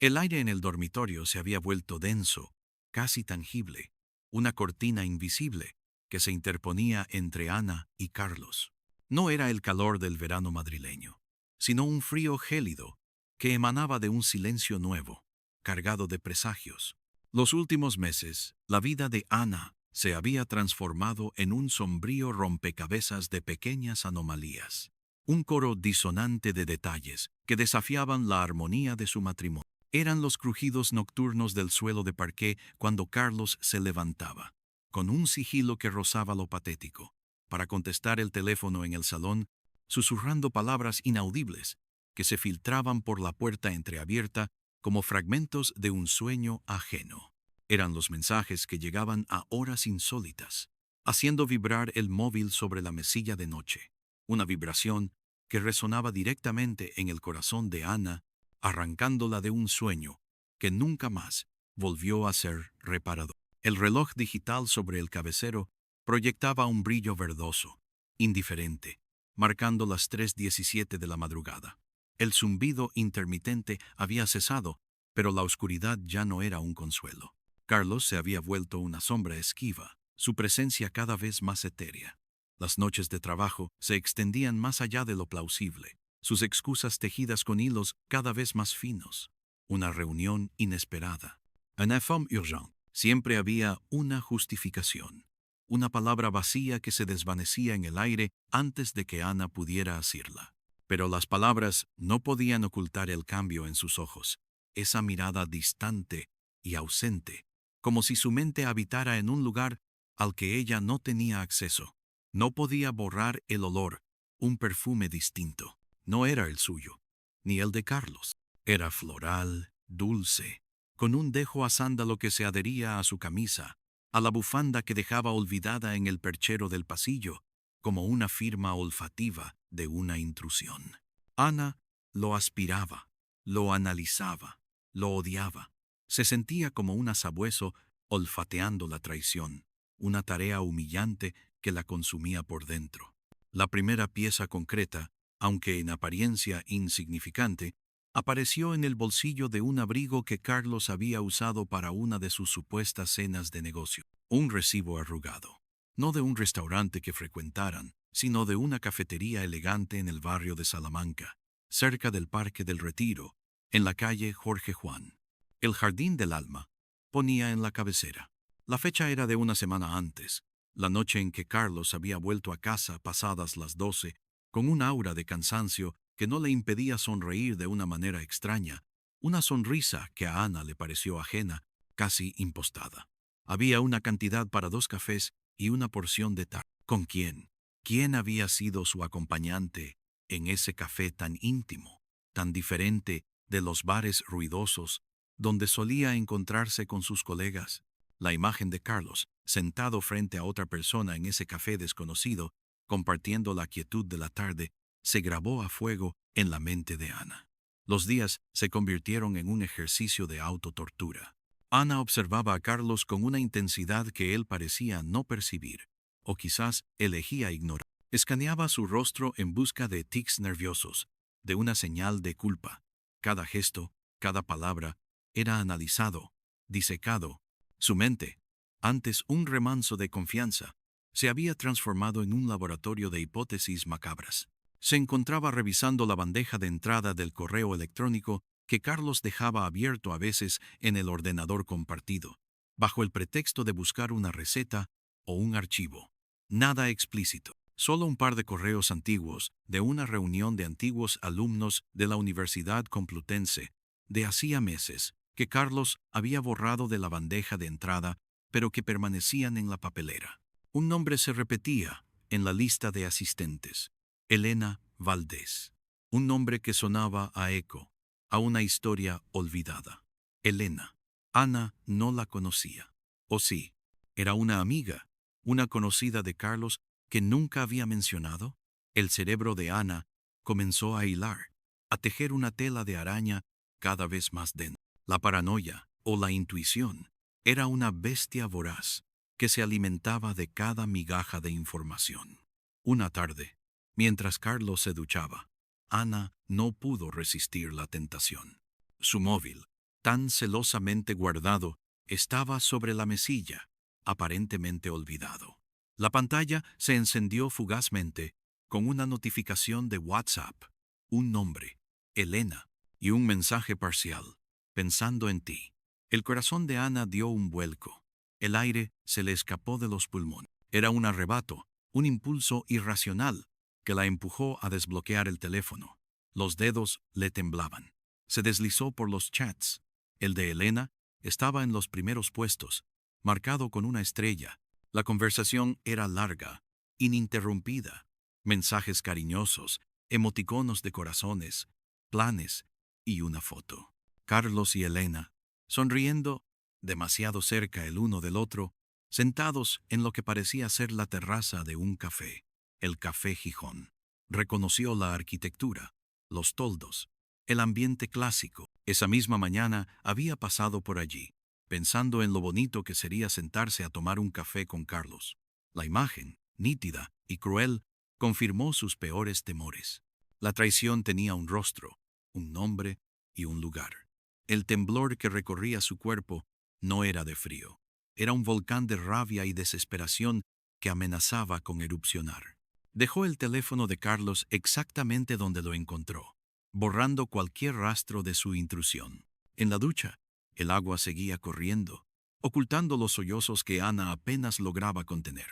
El aire en el dormitorio se había vuelto denso, casi tangible, una cortina invisible que se interponía entre Ana y Carlos. No era el calor del verano madrileño, sino un frío gélido que emanaba de un silencio nuevo, cargado de presagios. Los últimos meses, la vida de Ana se había transformado en un sombrío rompecabezas de pequeñas anomalías, un coro disonante de detalles que desafiaban la armonía de su matrimonio. Eran los crujidos nocturnos del suelo de parqué cuando Carlos se levantaba, con un sigilo que rozaba lo patético, para contestar el teléfono en el salón, susurrando palabras inaudibles que se filtraban por la puerta entreabierta como fragmentos de un sueño ajeno. Eran los mensajes que llegaban a horas insólitas, haciendo vibrar el móvil sobre la mesilla de noche, una vibración que resonaba directamente en el corazón de Ana, arrancándola de un sueño que nunca más volvió a ser reparado. El reloj digital sobre el cabecero proyectaba un brillo verdoso, indiferente, marcando las 3:17 de la madrugada. El zumbido intermitente había cesado, pero la oscuridad ya no era un consuelo. Carlos se había vuelto una sombra esquiva, su presencia cada vez más etérea. Las noches de trabajo se extendían más allá de lo plausible, sus excusas tejidas con hilos cada vez más finos. Una reunión inesperada. Un informe urgent. Siempre había una justificación, una palabra vacía que se desvanecía en el aire antes de que Ana pudiera asirla. Pero las palabras no podían ocultar el cambio en sus ojos, esa mirada distante y ausente, como si su mente habitara en un lugar al que ella no tenía acceso. No podía borrar el olor, un perfume distinto. No era el suyo, ni el de Carlos. Era floral, dulce, con un dejo a sándalo que se adhería a su camisa, a la bufanda que dejaba olvidada en el perchero del pasillo, como una firma olfativa de una intrusión. Ana lo aspiraba, lo analizaba, lo odiaba. Se sentía como un sabueso olfateando la traición, una tarea humillante que la consumía por dentro. La primera pieza concreta, aunque en apariencia insignificante, apareció en el bolsillo de un abrigo que Carlos había usado para una de sus supuestas cenas de negocio. Un recibo arrugado. No de un restaurante que frecuentaran, sino de una cafetería elegante en el barrio de Salamanca, cerca del Parque del Retiro, en la calle Jorge Juan. El Jardín del Alma ponía en la cabecera. La fecha era de una semana antes, la noche en que Carlos había vuelto a casa pasadas las 12, con un aura de cansancio que no le impedía sonreír de una manera extraña, una sonrisa que a Ana le pareció ajena, casi impostada. Había una cantidad para 2 cafés y una porción de tarta. ¿Con quién? ¿Quién había sido su acompañante en ese café tan íntimo, tan diferente de los bares ruidosos donde solía encontrarse con sus colegas? La imagen de Carlos, sentado frente a otra persona en ese café desconocido, compartiendo la quietud de la tarde, se grabó a fuego en la mente de Ana. Los días se convirtieron en un ejercicio de autotortura. Ana observaba a Carlos con una intensidad que él parecía no percibir, o quizás elegía ignorar. Escaneaba su rostro en busca de tics nerviosos, de una señal de culpa. Cada gesto, cada palabra, era analizado, disecado. Su mente, antes un remanso de confianza, se había transformado en un laboratorio de hipótesis macabras. Se encontraba revisando la bandeja de entrada del correo electrónico que Carlos dejaba abierto a veces en el ordenador compartido, bajo el pretexto de buscar una receta o un archivo. Nada explícito, solo un par de correos antiguos de una reunión de antiguos alumnos de la Universidad Complutense, de hacía meses, que Carlos había borrado de la bandeja de entrada, pero que permanecían en la papelera. Un nombre se repetía en la lista de asistentes: Elena Valdés. Un nombre que sonaba a eco, a una historia olvidada. Elena. Ana no la conocía. ¿O sí? ¿Era una amiga, una conocida de Carlos que nunca había mencionado? El cerebro de Ana comenzó a hilar, a tejer una tela de araña cada vez más densa. La paranoia, o la intuición, era una bestia voraz que se alimentaba de cada migaja de información. Una tarde, mientras Carlos se duchaba, Ana no pudo resistir la tentación. Su móvil, tan celosamente guardado, estaba sobre la mesilla, aparentemente olvidado. La pantalla se encendió fugazmente con una notificación de WhatsApp, un nombre, Elena, y un mensaje parcial, pensando en ti. El corazón de Ana dio un vuelco. El aire se le escapó de los pulmones. Era un arrebato, un impulso irracional que la empujó a desbloquear el teléfono. Los dedos le temblaban. Se deslizó por los chats. El de Elena estaba en los primeros puestos, marcado con una estrella. La conversación era larga, ininterrumpida. Mensajes cariñosos, emoticonos de corazones, planes y una foto. Carlos y Elena, sonriendo, demasiado cerca el uno del otro, sentados en lo que parecía ser la terraza de un café, el Café Gijón. Reconoció la arquitectura, los toldos, el ambiente clásico. Esa misma mañana había pasado por allí, pensando en lo bonito que sería sentarse a tomar un café con Carlos. La imagen, nítida y cruel, confirmó sus peores temores. La traición tenía un rostro, un nombre y un lugar. El temblor que recorría su cuerpo no era de frío. Era un volcán de rabia y desesperación que amenazaba con erupcionar. Dejó el teléfono de Carlos exactamente donde lo encontró, borrando cualquier rastro de su intrusión. En la ducha, el agua seguía corriendo, ocultando los sollozos que Ana apenas lograba contener.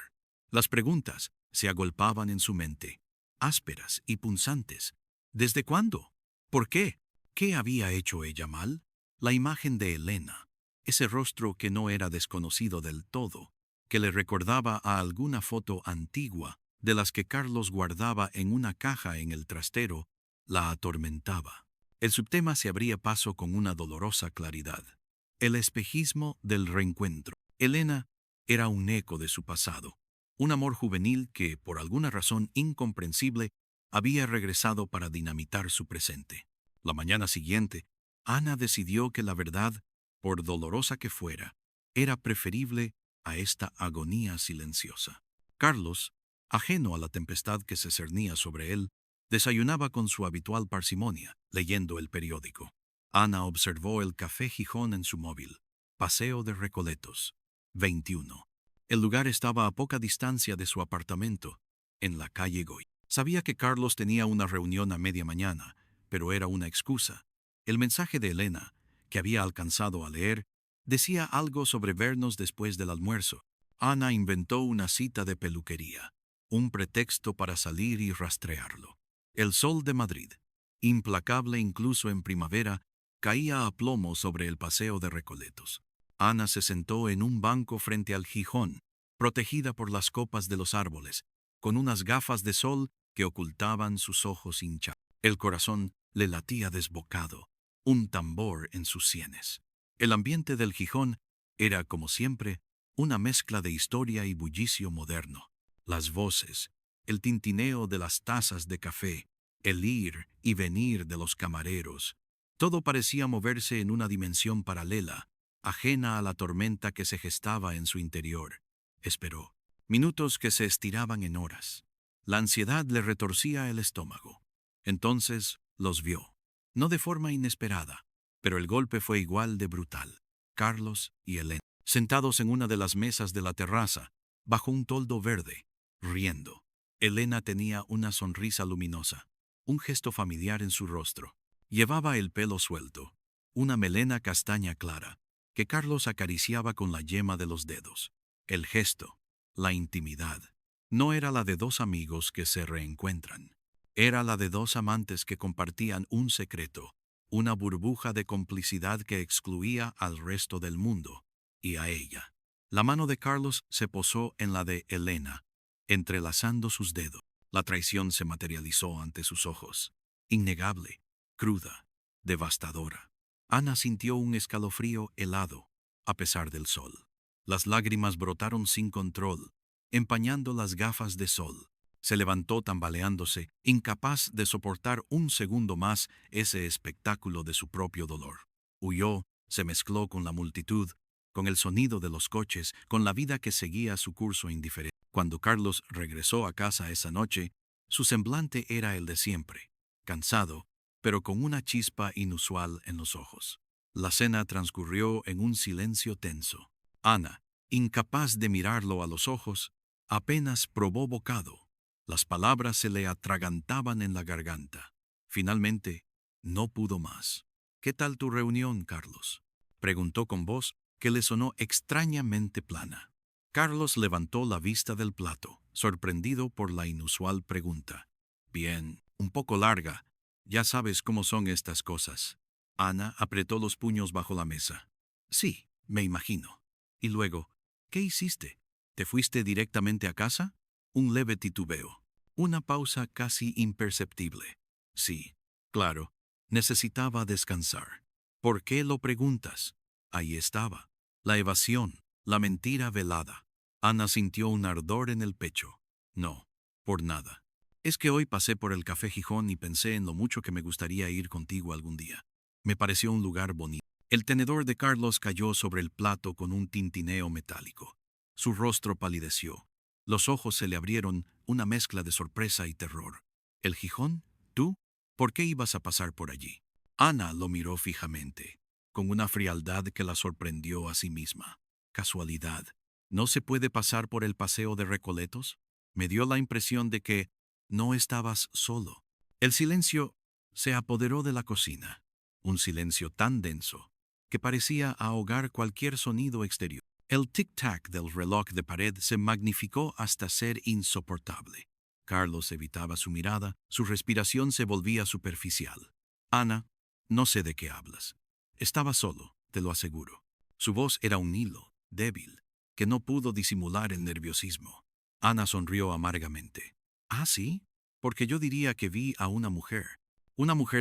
Las preguntas se agolpaban en su mente, ásperas y punzantes. ¿Desde cuándo? ¿Por qué? ¿Qué había hecho ella mal? La imagen de Elena, ese rostro que no era desconocido del todo, que le recordaba a alguna foto antigua de las que Carlos guardaba en una caja en el trastero, la atormentaba. El subtema se abría paso con una dolorosa claridad. El espejismo del reencuentro. Elena era un eco de su pasado, un amor juvenil que, por alguna razón incomprensible, había regresado para dinamitar su presente. La mañana siguiente, Ana decidió que la verdad, por dolorosa que fuera, era preferible a esta agonía silenciosa. Carlos, ajeno a la tempestad que se cernía sobre él, desayunaba con su habitual parsimonia, leyendo el periódico. Ana observó el Café Gijón en su móvil. Paseo de Recoletos, 21. El lugar estaba a poca distancia de su apartamento, en la calle Goy. Sabía que Carlos tenía una reunión a media mañana, pero era una excusa. El mensaje de Elena, que había alcanzado a leer, decía algo sobre vernos después del almuerzo. Ana inventó una cita de peluquería, un pretexto para salir y rastrearlo. El sol de Madrid, implacable incluso en primavera, caía a plomo sobre el paseo de Recoletos. Ana se sentó en un banco frente al Gijón, protegida por las copas de los árboles, con unas gafas de sol que ocultaban sus ojos hinchados. El corazón le latía desbocado, un tambor en sus sienes. El ambiente del Gijón era, como siempre, una mezcla de historia y bullicio moderno. Las voces, el tintineo de las tazas de café, el ir y venir de los camareros, todo parecía moverse en una dimensión paralela, ajena a la tormenta que se gestaba en su interior. Esperó. Minutos que se estiraban en horas. La ansiedad le retorcía el estómago. Entonces los vio. No de forma inesperada, pero el golpe fue igual de brutal. Carlos y Elena, sentados en una de las mesas de la terraza, bajo un toldo verde, riendo. Elena tenía una sonrisa luminosa, un gesto familiar en su rostro. Llevaba el pelo suelto, una melena castaña clara, que Carlos acariciaba con la yema de los dedos. El gesto, la intimidad, no era la de dos amigos que se reencuentran. Era la de dos amantes que compartían un secreto, una burbuja de complicidad que excluía al resto del mundo, y a ella. La mano de Carlos se posó en la de Elena, entrelazando sus dedos. La traición se materializó ante sus ojos, innegable, cruda, devastadora. Ana sintió un escalofrío helado, a pesar del sol. Las lágrimas brotaron sin control, empañando las gafas de sol. Se levantó tambaleándose, incapaz de soportar un segundo más ese espectáculo de su propio dolor. Huyó, se mezcló con la multitud, con el sonido de los coches, con la vida que seguía su curso indiferente. Cuando Carlos regresó a casa esa noche, su semblante era el de siempre, cansado, pero con una chispa inusual en los ojos. La cena transcurrió en un silencio tenso. Ana, incapaz de mirarlo a los ojos, apenas probó bocado. Las palabras se le atragantaban en la garganta. Finalmente, no pudo más. ¿Qué tal tu reunión, Carlos?, preguntó con voz que le sonó extrañamente plana. Carlos levantó la vista del plato, sorprendido por la inusual pregunta. Bien, un poco larga. Ya sabes cómo son estas cosas. Ana apretó los puños bajo la mesa. Sí, me imagino. Y luego, ¿qué hiciste? ¿Te fuiste directamente a casa? Un leve titubeo. Una pausa casi imperceptible. Sí, claro, necesitaba descansar. ¿Por qué lo preguntas? Ahí estaba. La evasión, la mentira velada. Ana sintió un ardor en el pecho. No, por nada. Es que hoy pasé por el Café Gijón y pensé en lo mucho que me gustaría ir contigo algún día. Me pareció un lugar bonito. El tenedor de Carlos cayó sobre el plato con un tintineo metálico. Su rostro palideció. Los ojos se le abrieron, una mezcla de sorpresa y terror. ¿El Gijón? ¿Tú? ¿Por qué ibas a pasar por allí? Ana lo miró fijamente, con una frialdad que la sorprendió a sí misma. Casualidad. ¿No se puede pasar por el paseo de Recoletos? Me dio la impresión de que no estabas solo. El silencio se apoderó de la cocina, un silencio tan denso que parecía ahogar cualquier sonido exterior. El tic-tac del reloj de pared se magnificó hasta ser insoportable. Carlos evitaba su mirada, su respiración se volvía superficial. Ana, no sé de qué hablas. Estaba solo, te lo aseguro. Su voz era un hilo, débil, que no pudo disimular el nerviosismo. Ana sonrió amargamente. ¿Ah, sí? Porque yo diría que vi a una mujer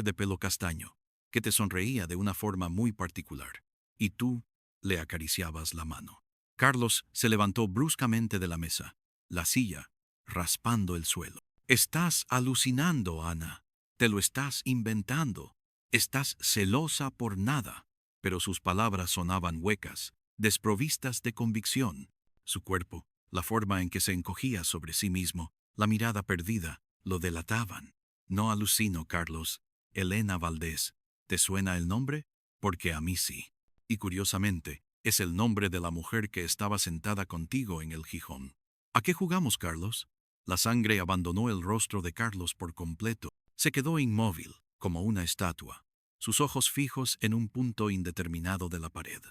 de pelo castaño, que te sonreía de una forma muy particular, y tú le acariciabas la mano. Carlos se levantó bruscamente de la mesa, la silla raspando el suelo. Estás alucinando, Ana. Te lo estás inventando. Estás celosa por nada. Pero sus palabras sonaban huecas, desprovistas de convicción. Su cuerpo, la forma en que se encogía sobre sí mismo, la mirada perdida, lo delataban. No alucino, Carlos. Elena Valdés. ¿Te suena el nombre? Porque a mí sí. Y curiosamente, es el nombre de la mujer que estaba sentada contigo en el Gijón. ¿A qué jugamos, Carlos? La sangre abandonó el rostro de Carlos por completo. Se quedó inmóvil, como una estatua, sus ojos fijos en un punto indeterminado de la pared.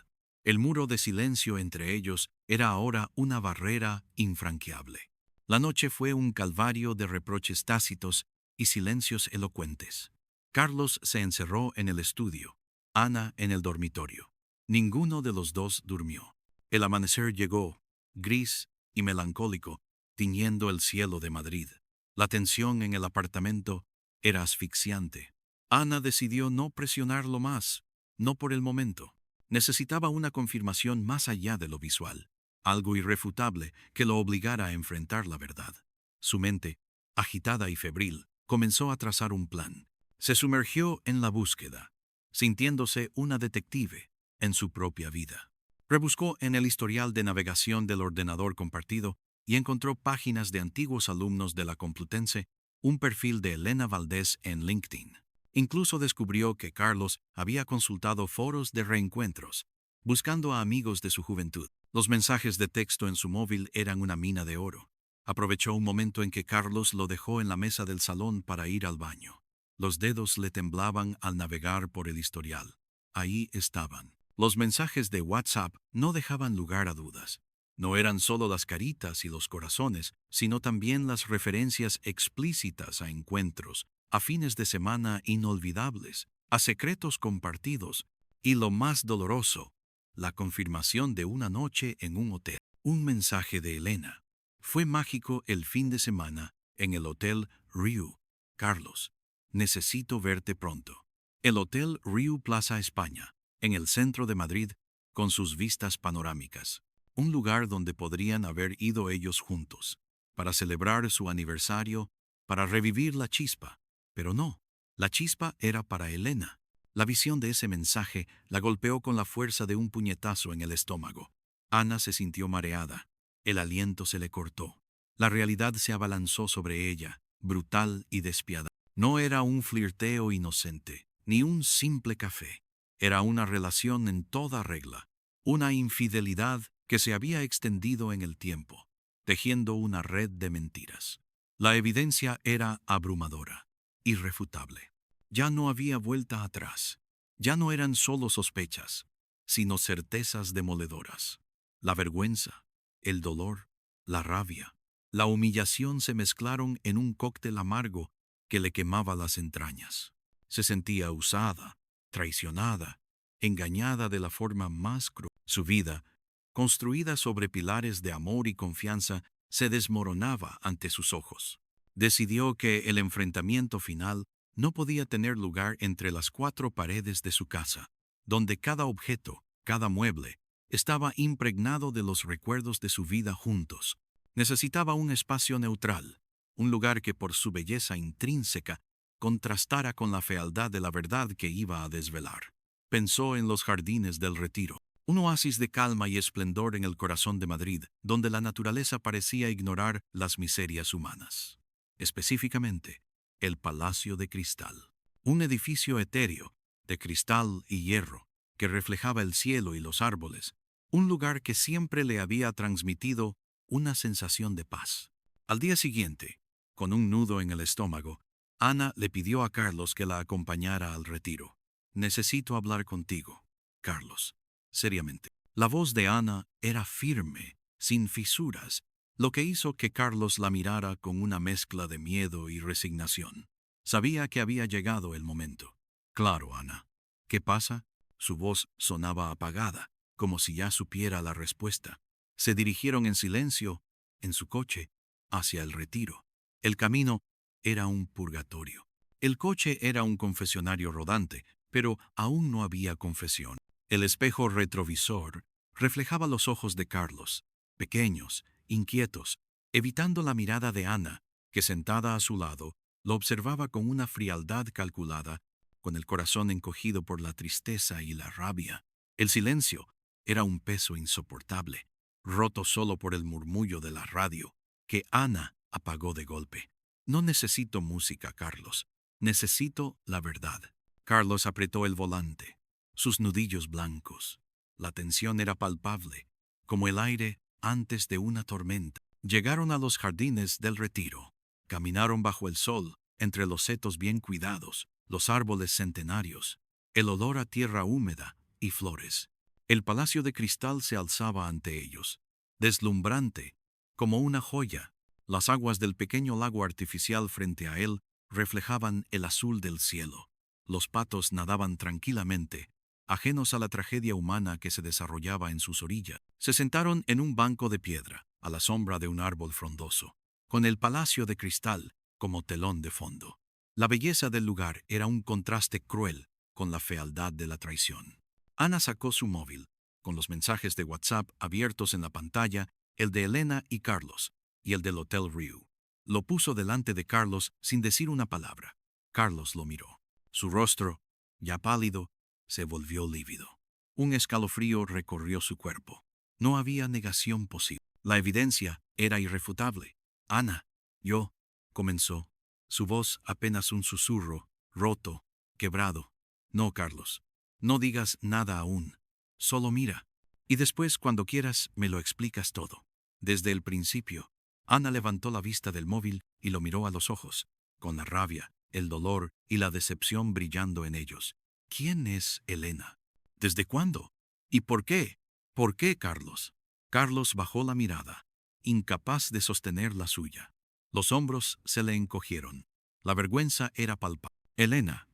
El muro de silencio entre ellos era ahora una barrera infranqueable. La noche fue un calvario de reproches tácitos y silencios elocuentes. Carlos se encerró en el estudio, Ana en el dormitorio. Ninguno de los dos durmió. El amanecer llegó, gris y melancólico, tiñendo el cielo de Madrid. La tensión en el apartamento era asfixiante. Ana decidió no presionarlo más, no por el momento. Necesitaba una confirmación más allá de lo visual, algo irrefutable que lo obligara a enfrentar la verdad. Su mente, agitada y febril, comenzó a trazar un plan. Se sumergió en la búsqueda, sintiéndose una detective en su propia vida. Rebuscó en el historial de navegación del ordenador compartido y encontró páginas de antiguos alumnos de la Complutense, un perfil de Elena Valdés en LinkedIn. Incluso descubrió que Carlos había consultado foros de reencuentros, buscando a amigos de su juventud. Los mensajes de texto en su móvil eran una mina de oro. Aprovechó un momento en que Carlos lo dejó en la mesa del salón para ir al baño. Los dedos le temblaban al navegar por el historial. Ahí estaban. Los mensajes de WhatsApp no dejaban lugar a dudas. No eran solo las caritas y los corazones, sino también las referencias explícitas a encuentros, a fines de semana inolvidables, a secretos compartidos, y lo más doloroso, la confirmación de una noche en un hotel. Un mensaje de Elena. Fue mágico el fin de semana en el Hotel Riu. Carlos, necesito verte pronto. El Hotel Riu Plaza España, en el centro de Madrid, con sus vistas panorámicas. Un lugar donde podrían haber ido ellos juntos, para celebrar su aniversario, para revivir la chispa. Pero no, la chispa era para Elena. La visión de ese mensaje la golpeó con la fuerza de un puñetazo en el estómago. Ana se sintió mareada. El aliento se le cortó. La realidad se abalanzó sobre ella, brutal y despiadada. No era un flirteo inocente, ni un simple café. Era una relación en toda regla, una infidelidad que se había extendido en el tiempo, tejiendo una red de mentiras. La evidencia era abrumadora, irrefutable. Ya no había vuelta atrás. Ya no eran solo sospechas, sino certezas demoledoras. La vergüenza, el dolor, la rabia, la humillación se mezclaron en un cóctel amargo que le quemaba las entrañas. Se sentía usada, traicionada, engañada de la forma más cruel. Su vida, construida sobre pilares de amor y confianza, se desmoronaba ante sus ojos. Decidió que el enfrentamiento final no podía tener lugar entre las cuatro paredes de su casa, donde cada objeto, cada mueble, estaba impregnado de los recuerdos de su vida juntos. Necesitaba un espacio neutral, un lugar que por su belleza intrínseca contrastara con la fealdad de la verdad que iba a desvelar. Pensó en los jardines del Retiro, un oasis de calma y esplendor en el corazón de Madrid, donde la naturaleza parecía ignorar las miserias humanas. Específicamente, el Palacio de Cristal, un edificio etéreo, de cristal y hierro, que reflejaba el cielo y los árboles, un lugar que siempre le había transmitido una sensación de paz. Al día siguiente, con un nudo en el estómago, Ana le pidió a Carlos que la acompañara al retiro. «Necesito hablar contigo, Carlos, seriamente». La voz de Ana era firme, sin fisuras, lo que hizo que Carlos la mirara con una mezcla de miedo y resignación. Sabía que había llegado el momento. «Claro, Ana. ¿Qué pasa?» Su voz sonaba apagada, como si ya supiera la respuesta. Se dirigieron en silencio, en su coche, hacia el retiro. El camino era un purgatorio. El coche era un confesionario rodante, pero aún no había confesión. El espejo retrovisor reflejaba los ojos de Carlos, pequeños, inquietos, evitando la mirada de Ana, que sentada a su lado, lo observaba con una frialdad calculada, con el corazón encogido por la tristeza y la rabia. El silencio era un peso insoportable, roto solo por el murmullo de la radio, que Ana apagó de golpe. «No necesito música, Carlos. Necesito la verdad». Carlos apretó el volante, sus nudillos blancos. La tensión era palpable, como el aire antes de una tormenta. Llegaron a los jardines del Retiro. Caminaron bajo el sol, entre los setos bien cuidados, los árboles centenarios, el olor a tierra húmeda y flores. El Palacio de Cristal se alzaba ante ellos, deslumbrante, como una joya. Las aguas del pequeño lago artificial frente a él reflejaban el azul del cielo. Los patos nadaban tranquilamente, ajenos a la tragedia humana que se desarrollaba en sus orillas. Se sentaron en un banco de piedra, a la sombra de un árbol frondoso, con el Palacio de Cristal como telón de fondo. La belleza del lugar era un contraste cruel con la fealdad de la traición. Ana sacó su móvil, con los mensajes de WhatsApp abiertos en la pantalla, el de Elena y Carlos, y el del Hotel Riu. Lo puso delante de Carlos sin decir una palabra. Carlos lo miró. Su rostro, ya pálido, se volvió lívido. Un escalofrío recorrió su cuerpo. No había negación posible. La evidencia era irrefutable. «Ana, yo», comenzó, su voz apenas un susurro, roto, quebrado. «No, Carlos, no digas nada aún. Solo mira. Y después, cuando quieras, me lo explicas todo. Desde el principio». Ana levantó la vista del móvil y lo miró a los ojos, con la rabia, el dolor y la decepción brillando en ellos. «¿Quién es Elena? ¿Desde cuándo? ¿Y por qué? ¿Por qué, Carlos?» Carlos bajó la mirada, incapaz de sostener la suya. Los hombros se le encogieron. La vergüenza era palpable. «Elena.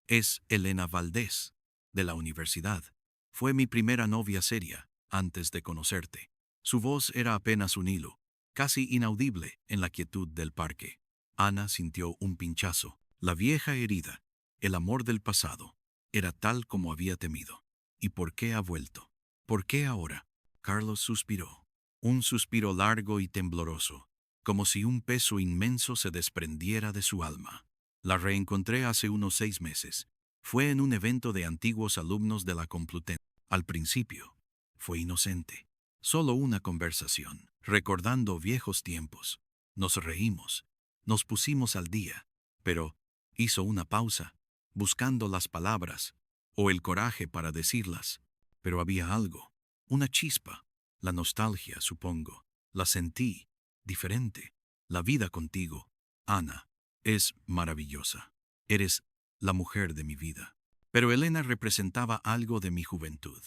Es Elena Valdés, de la universidad. Fue mi primera novia seria, antes de conocerte». Su voz era apenas un hilo, casi inaudible en la quietud del parque. Ana sintió un pinchazo. La vieja herida, el amor del pasado, era tal como había temido. ¿Y por qué ha vuelto? ¿Por qué ahora? Carlos suspiró. Un suspiro largo y tembloroso, como si un peso inmenso se desprendiera de su alma. «La reencontré hace unos 6 meses. Fue en un evento de antiguos alumnos de la Complutense. Al principio, fue inocente. Solo una conversación, recordando viejos tiempos. Nos reímos, nos pusimos al día, pero...» Hizo una pausa, buscando las palabras. o el coraje para decirlas, pero había algo, una chispa, la nostalgia, supongo. La sentí, diferente. La vida contigo, Ana, es maravillosa. Eres la mujer de mi vida. Pero Elena representaba algo de mi juventud,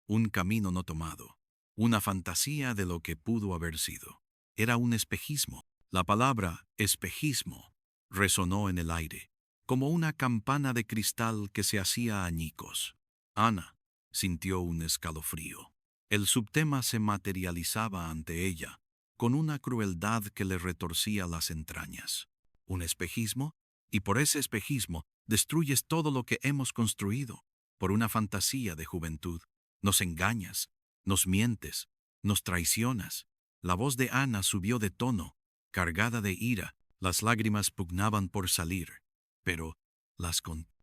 un camino no tomado, una fantasía de lo que pudo haber sido. Era un espejismo. La palabra espejismo resonó en el aire, como una campana de cristal que se hacía añicos. Ana sintió un escalofrío. El subtema se materializaba ante ella, con una crueldad que le retorcía las entrañas. ¿Un espejismo? Y por ese espejismo destruyes todo lo que hemos construido, por una fantasía de juventud. Nos engañas, nos mientes, nos traicionas. La voz de Ana subió de tono, cargada de ira. Las lágrimas pugnaban por salir, pero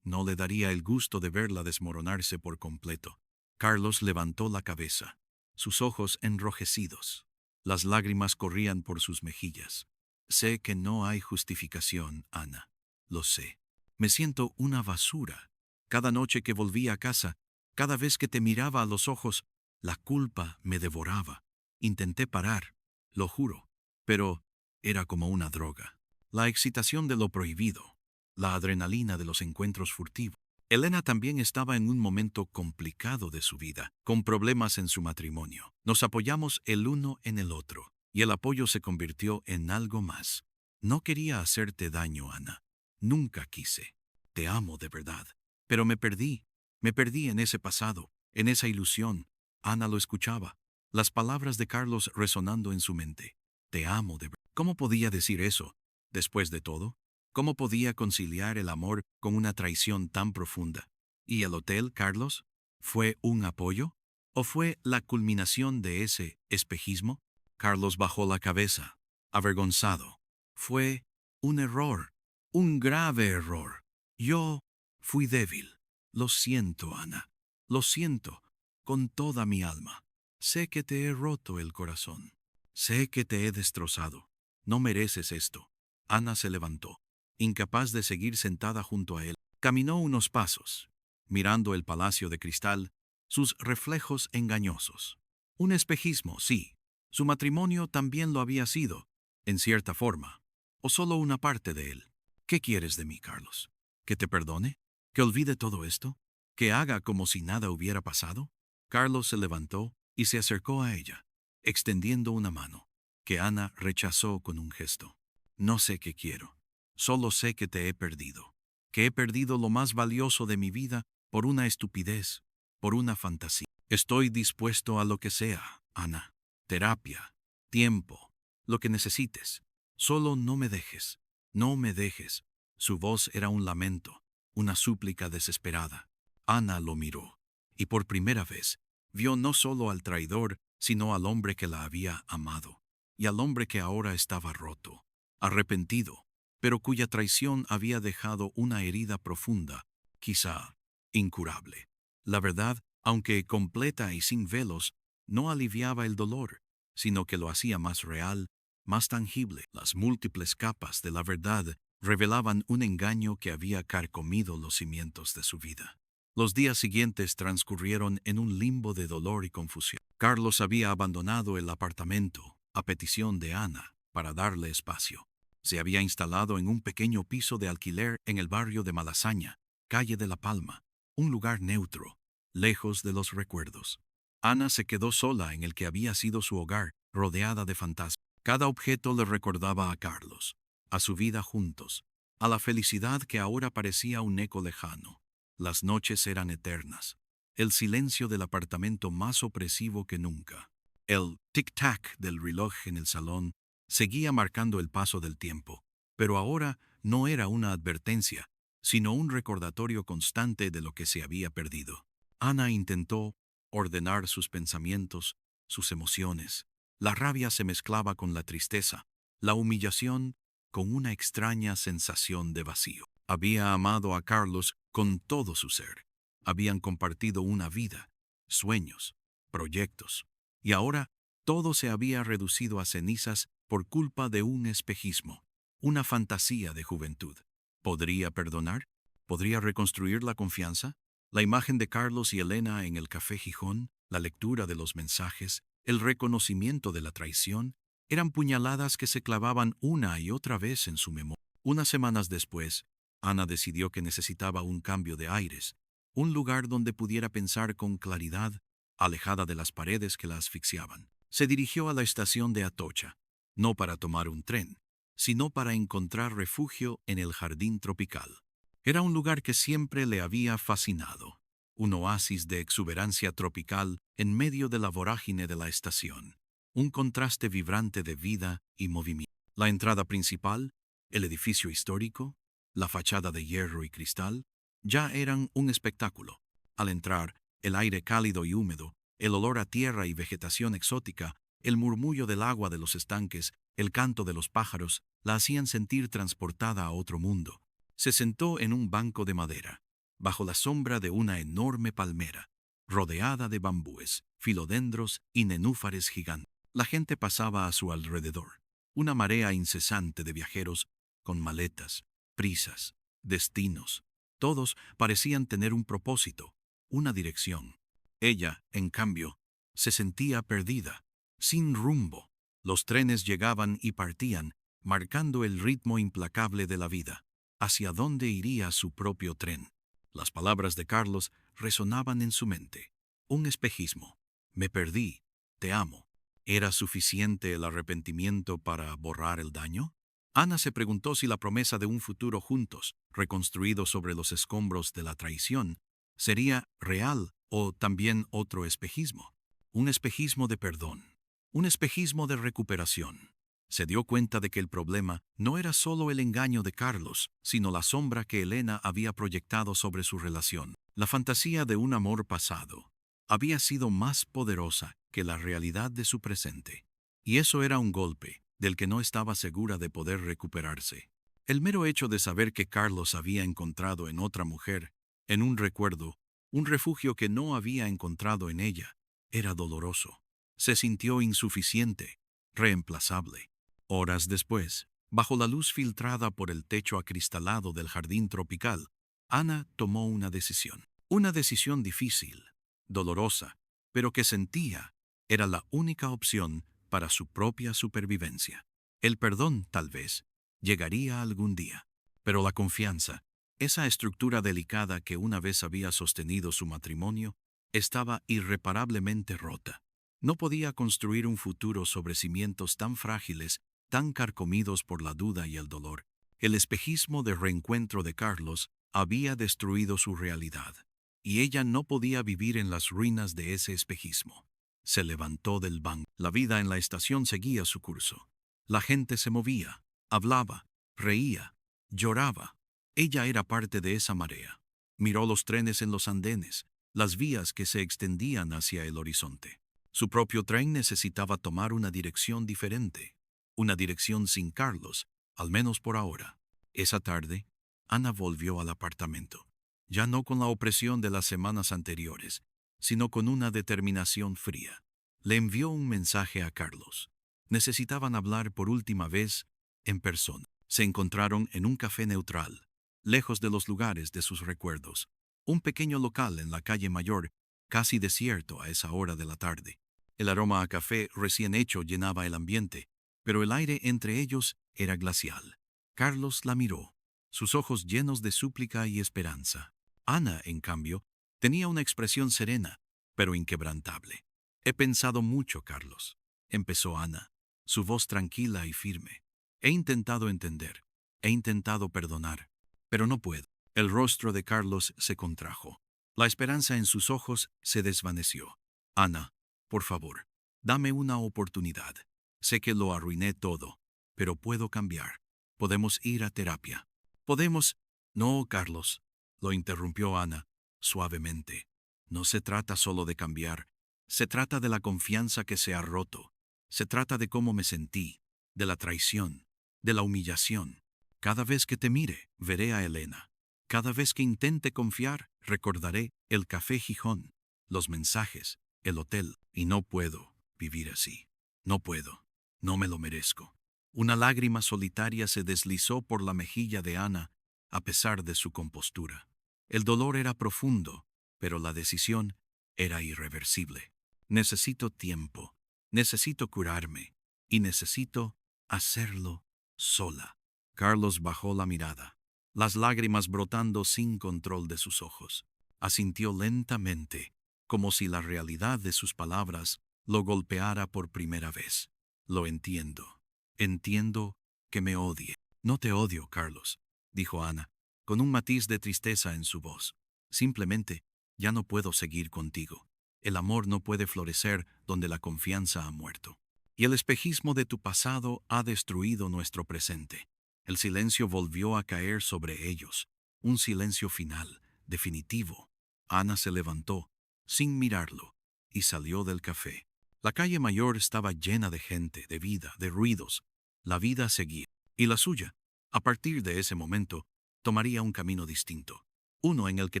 no le daría el gusto de verla desmoronarse por completo. Carlos levantó la cabeza, sus ojos enrojecidos. Las lágrimas corrían por sus mejillas. Sé que no hay justificación, Ana. Lo sé. Me siento una basura. Cada noche que volví a casa, cada vez que te miraba a los ojos, la culpa me devoraba. Intenté parar, lo juro, pero era como una droga. La excitación de lo prohibido, la adrenalina de los encuentros furtivos. Elena también estaba en un momento complicado de su vida, con problemas en su matrimonio. Nos apoyamos el uno en el otro, y el apoyo se convirtió en algo más. No quería hacerte daño, Ana. Nunca quise. Te amo de verdad. Pero me perdí en ese pasado, en esa ilusión. Ana lo escuchaba, las palabras de Carlos resonando en su mente. Te amo de verdad. ¿Cómo podía decir eso, después de todo? ¿Cómo podía conciliar el amor con una traición tan profunda? ¿Y el hotel, Carlos? ¿Fue un apoyo? ¿O fue la culminación de ese espejismo? Carlos bajó la cabeza, avergonzado. Fue un error, un grave error. Yo fui débil. Lo siento, Ana. Lo siento, con toda mi alma. Sé que te he roto el corazón. Sé que te he destrozado. No mereces esto. Ana se levantó, incapaz de seguir sentada junto a él. Caminó unos pasos, mirando el palacio de cristal, sus reflejos engañosos. Un espejismo, sí. Su matrimonio también lo había sido, en cierta forma, o solo una parte de él. ¿Qué quieres de mí, Carlos? ¿Que te perdone? ¿Que olvide todo esto? ¿Que haga como si nada hubiera pasado? Carlos se levantó y se acercó a ella, extendiendo una mano, que Ana rechazó con un gesto. No sé qué quiero. Solo sé que te he perdido. Que he perdido lo más valioso de mi vida por una estupidez, por una fantasía. Estoy dispuesto a lo que sea, Ana. Terapia, tiempo, lo que necesites. Solo no me dejes. No me dejes. Su voz era un lamento, una súplica desesperada. Ana lo miró, y por primera vez vio no solo al traidor, sino al hombre que la había amado, y al hombre que ahora estaba roto, arrepentido, pero cuya traición había dejado una herida profunda, quizá incurable. La verdad, aunque completa y sin velos, no aliviaba el dolor, sino que lo hacía más real, más tangible. Las múltiples capas de la verdad revelaban un engaño que había carcomido los cimientos de su vida. Los días siguientes transcurrieron en un limbo de dolor y confusión. Carlos había abandonado el apartamento, a petición de Ana, para darle espacio. Se había instalado en un pequeño piso de alquiler en el barrio de Malasaña, calle de La Palma, un lugar neutro, lejos de los recuerdos. Ana se quedó sola en el que había sido su hogar, rodeada de fantasmas. Cada objeto le recordaba a Carlos, a su vida juntos, a la felicidad que ahora parecía un eco lejano. Las noches eran eternas, el silencio del apartamento más opresivo que nunca. El tic-tac del reloj en el salón seguía marcando el paso del tiempo, pero ahora no era una advertencia, sino un recordatorio constante de lo que se había perdido. Ana intentó ordenar sus pensamientos, sus emociones. La rabia se mezclaba con la tristeza, la humillación con una extraña sensación de vacío. Había amado a Carlos con todo su ser. Habían compartido una vida, sueños, proyectos, y ahora todo se había reducido a cenizas por culpa de un espejismo, una fantasía de juventud. ¿Podría perdonar? ¿Podría reconstruir la confianza? La imagen de Carlos y Elena en el Café Gijón, la lectura de los mensajes, el reconocimiento de la traición, eran puñaladas que se clavaban una y otra vez en su memoria. Unas semanas después, Ana decidió que necesitaba un cambio de aires, un lugar donde pudiera pensar con claridad, alejada de las paredes que la asfixiaban. Se dirigió a la estación de Atocha, no para tomar un tren, sino para encontrar refugio en el jardín tropical. Era un lugar que siempre le había fascinado, un oasis de exuberancia tropical en medio de la vorágine de la estación, un contraste vibrante de vida y movimiento. La entrada principal, el edificio histórico, la fachada de hierro y cristal, ya eran un espectáculo. Al entrar, el aire cálido y húmedo, el olor a tierra y vegetación exótica, el murmullo del agua de los estanques, el canto de los pájaros, la hacían sentir transportada a otro mundo. Se sentó en un banco de madera, bajo la sombra de una enorme palmera, rodeada de bambúes, filodendros y nenúfares gigantes. La gente pasaba a su alrededor, una marea incesante de viajeros con maletas, prisas, destinos. Todos parecían tener un propósito, una dirección. Ella, en cambio, se sentía perdida, sin rumbo. Los trenes llegaban y partían, marcando el ritmo implacable de la vida. ¿Hacia dónde iría su propio tren? Las palabras de Carlos resonaban en su mente. Un espejismo. Me perdí. Te amo. ¿Era suficiente el arrepentimiento para borrar el daño? Ana se preguntó si la promesa de un futuro juntos, reconstruido sobre los escombros de la traición, sería real o también otro espejismo. Un espejismo de perdón. Un espejismo de recuperación. Se dio cuenta de que el problema no era solo el engaño de Carlos, sino la sombra que Elena había proyectado sobre su relación. La fantasía de un amor pasado había sido más poderosa que la realidad de su presente. Y eso era un golpe del que no estaba segura de poder recuperarse. El mero hecho de saber que Carlos había encontrado en otra mujer, en un recuerdo, un refugio que no había encontrado en ella, era doloroso. Se sintió insuficiente, reemplazable. Horas después, bajo la luz filtrada por el techo acristalado del jardín tropical, Ana tomó una decisión. Una decisión difícil, dolorosa, pero que sentía era la única opción para su propia supervivencia. El perdón, tal vez, llegaría algún día, pero la confianza, esa estructura delicada que una vez había sostenido su matrimonio, estaba irreparablemente rota. No podía construir un futuro sobre cimientos tan frágiles, tan carcomidos por la duda y el dolor. El espejismo de reencuentro de Carlos había destruido su realidad, y ella no podía vivir en las ruinas de ese espejismo. Se levantó del banco. La vida en la estación seguía su curso. La gente se movía, hablaba, reía, lloraba. Ella era parte de esa marea. Miró los trenes en los andenes, las vías que se extendían hacia el horizonte. Su propio tren necesitaba tomar una dirección diferente, una dirección sin Carlos, al menos por ahora. Esa tarde, Ana volvió al apartamento, ya no con la opresión de las semanas anteriores, sino con una determinación fría. Le envió un mensaje a Carlos. Necesitaban hablar por última vez en persona. Se encontraron en un café neutral, lejos de los lugares de sus recuerdos, un pequeño local en la calle Mayor, casi desierto a esa hora de la tarde. El aroma a café recién hecho llenaba el ambiente, pero el aire entre ellos era glacial. Carlos la miró, sus ojos llenos de súplica y esperanza. Ana, en cambio, tenía una expresión serena, pero inquebrantable. He pensado mucho, Carlos, empezó Ana, su voz tranquila y firme. He intentado entender, he intentado perdonar, pero no puedo. El rostro de Carlos se contrajo. La esperanza en sus ojos se desvaneció. Ana, por favor, dame una oportunidad. Sé que lo arruiné todo, pero puedo cambiar. Podemos ir a terapia. Podemos... No, Carlos, lo interrumpió Ana, suavemente. No se trata solo de cambiar. Se trata de la confianza que se ha roto. Se trata de cómo me sentí, de la traición, de la humillación. Cada vez que te mire, veré a Elena. Cada vez que intente confiar, recordaré el Café Gijón, los mensajes, el hotel. Y no puedo vivir así. No puedo. No me lo merezco. Una lágrima solitaria se deslizó por la mejilla de Ana, a pesar de su compostura. El dolor era profundo, pero la decisión era irreversible. Necesito tiempo, necesito curarme y necesito hacerlo sola. Carlos bajó la mirada, las lágrimas brotando sin control de sus ojos. Asintió lentamente, como si la realidad de sus palabras lo golpeara por primera vez. Lo entiendo. Entiendo que me odie. No te odio, Carlos, dijo Ana, con un matiz de tristeza en su voz. Simplemente, ya no puedo seguir contigo. El amor no puede florecer donde la confianza ha muerto. Y el espejismo de tu pasado ha destruido nuestro presente. El silencio volvió a caer sobre ellos, un silencio final, definitivo. Ana se levantó, sin mirarlo, y salió del café. La calle mayor estaba llena de gente, de vida, de ruidos. La vida seguía. Y la suya, a partir de ese momento, tomaría un camino distinto. Uno en el que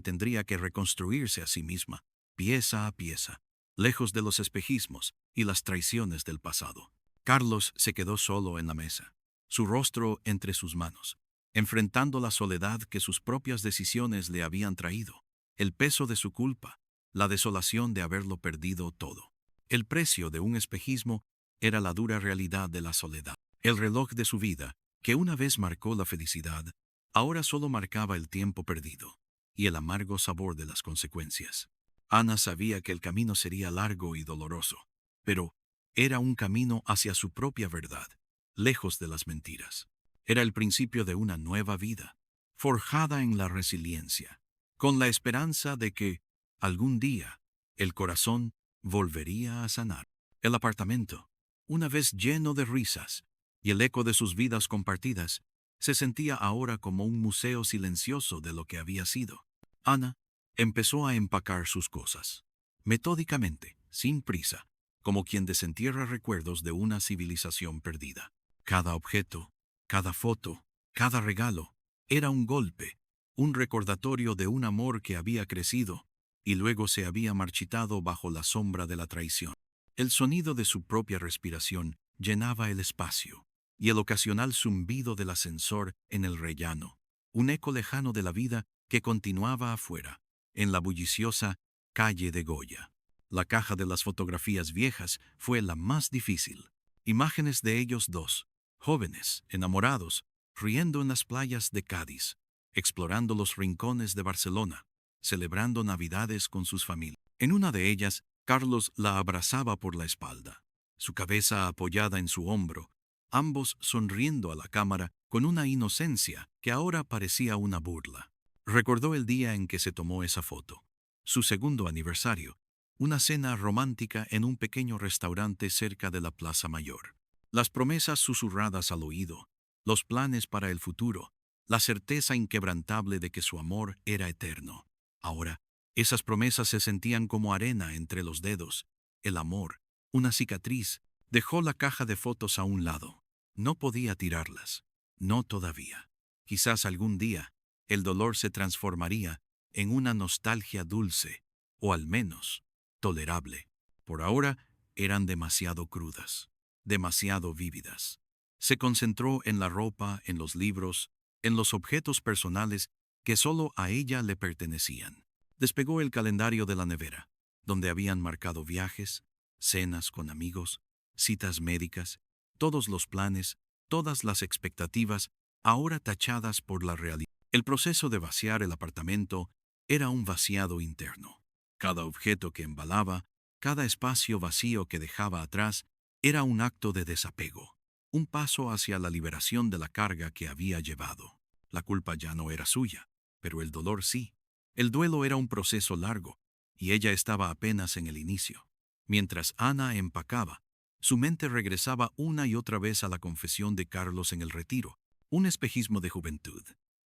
tendría que reconstruirse a sí misma, pieza a pieza, lejos de los espejismos y las traiciones del pasado. Carlos se quedó solo en la mesa, su rostro entre sus manos, enfrentando la soledad que sus propias decisiones le habían traído, el peso de su culpa, la desolación de haberlo perdido todo. El precio de un espejismo era la dura realidad de la soledad. El reloj de su vida, que una vez marcó la felicidad, ahora solo marcaba el tiempo perdido y el amargo sabor de las consecuencias. Ana sabía que el camino sería largo y doloroso, pero era un camino hacia su propia verdad, lejos de las mentiras. Era el principio de una nueva vida, forjada en la resiliencia, con la esperanza de que, algún día, el corazón volvería a sanar. El apartamento, una vez lleno de risas y el eco de sus vidas compartidas, se sentía ahora como un museo silencioso de lo que había sido. Ana empezó a empacar sus cosas, metódicamente, sin prisa, como quien desentierra recuerdos de una civilización perdida. Cada objeto, cada foto, cada regalo, era un golpe, un recordatorio de un amor que había crecido y luego se había marchitado bajo la sombra de la traición. El sonido de su propia respiración llenaba el espacio, y el ocasional zumbido del ascensor en el rellano, un eco lejano de la vida que continuaba afuera, en la bulliciosa calle de Goya. La caja de las fotografías viejas fue la más difícil. Imágenes de ellos dos, jóvenes, enamorados, riendo en las playas de Cádiz, explorando los rincones de Barcelona, celebrando Navidades con sus familias. En una de ellas, Carlos la abrazaba por la espalda, su cabeza apoyada en su hombro, ambos sonriendo a la cámara con una inocencia que ahora parecía una burla. Recordó el día en que se tomó esa foto, su segundo aniversario, una cena romántica en un pequeño restaurante cerca de la Plaza Mayor. Las promesas susurradas al oído, los planes para el futuro, la certeza inquebrantable de que su amor era eterno. Ahora, esas promesas se sentían como arena entre los dedos. El amor, una cicatriz, dejó la caja de fotos a un lado. No podía tirarlas. No todavía. Quizás algún día, el dolor se transformaría en una nostalgia dulce, o al menos, tolerable. Por ahora, eran demasiado crudas, demasiado vívidas. Se concentró en la ropa, en los libros, en los objetos personales que solo a ella le pertenecían. Despegó el calendario de la nevera, donde habían marcado viajes, cenas con amigos, citas médicas, todos los planes, todas las expectativas, ahora tachadas por la realidad. El proceso de vaciar el apartamento era un vaciado interno. Cada objeto que embalaba, cada espacio vacío que dejaba atrás, era un acto de desapego, un paso hacia la liberación de la carga que había llevado. La culpa ya no era suya, pero el dolor sí. El duelo era un proceso largo, y ella estaba apenas en el inicio. Mientras Ana empacaba, su mente regresaba una y otra vez a la confesión de Carlos en el retiro, un espejismo de juventud.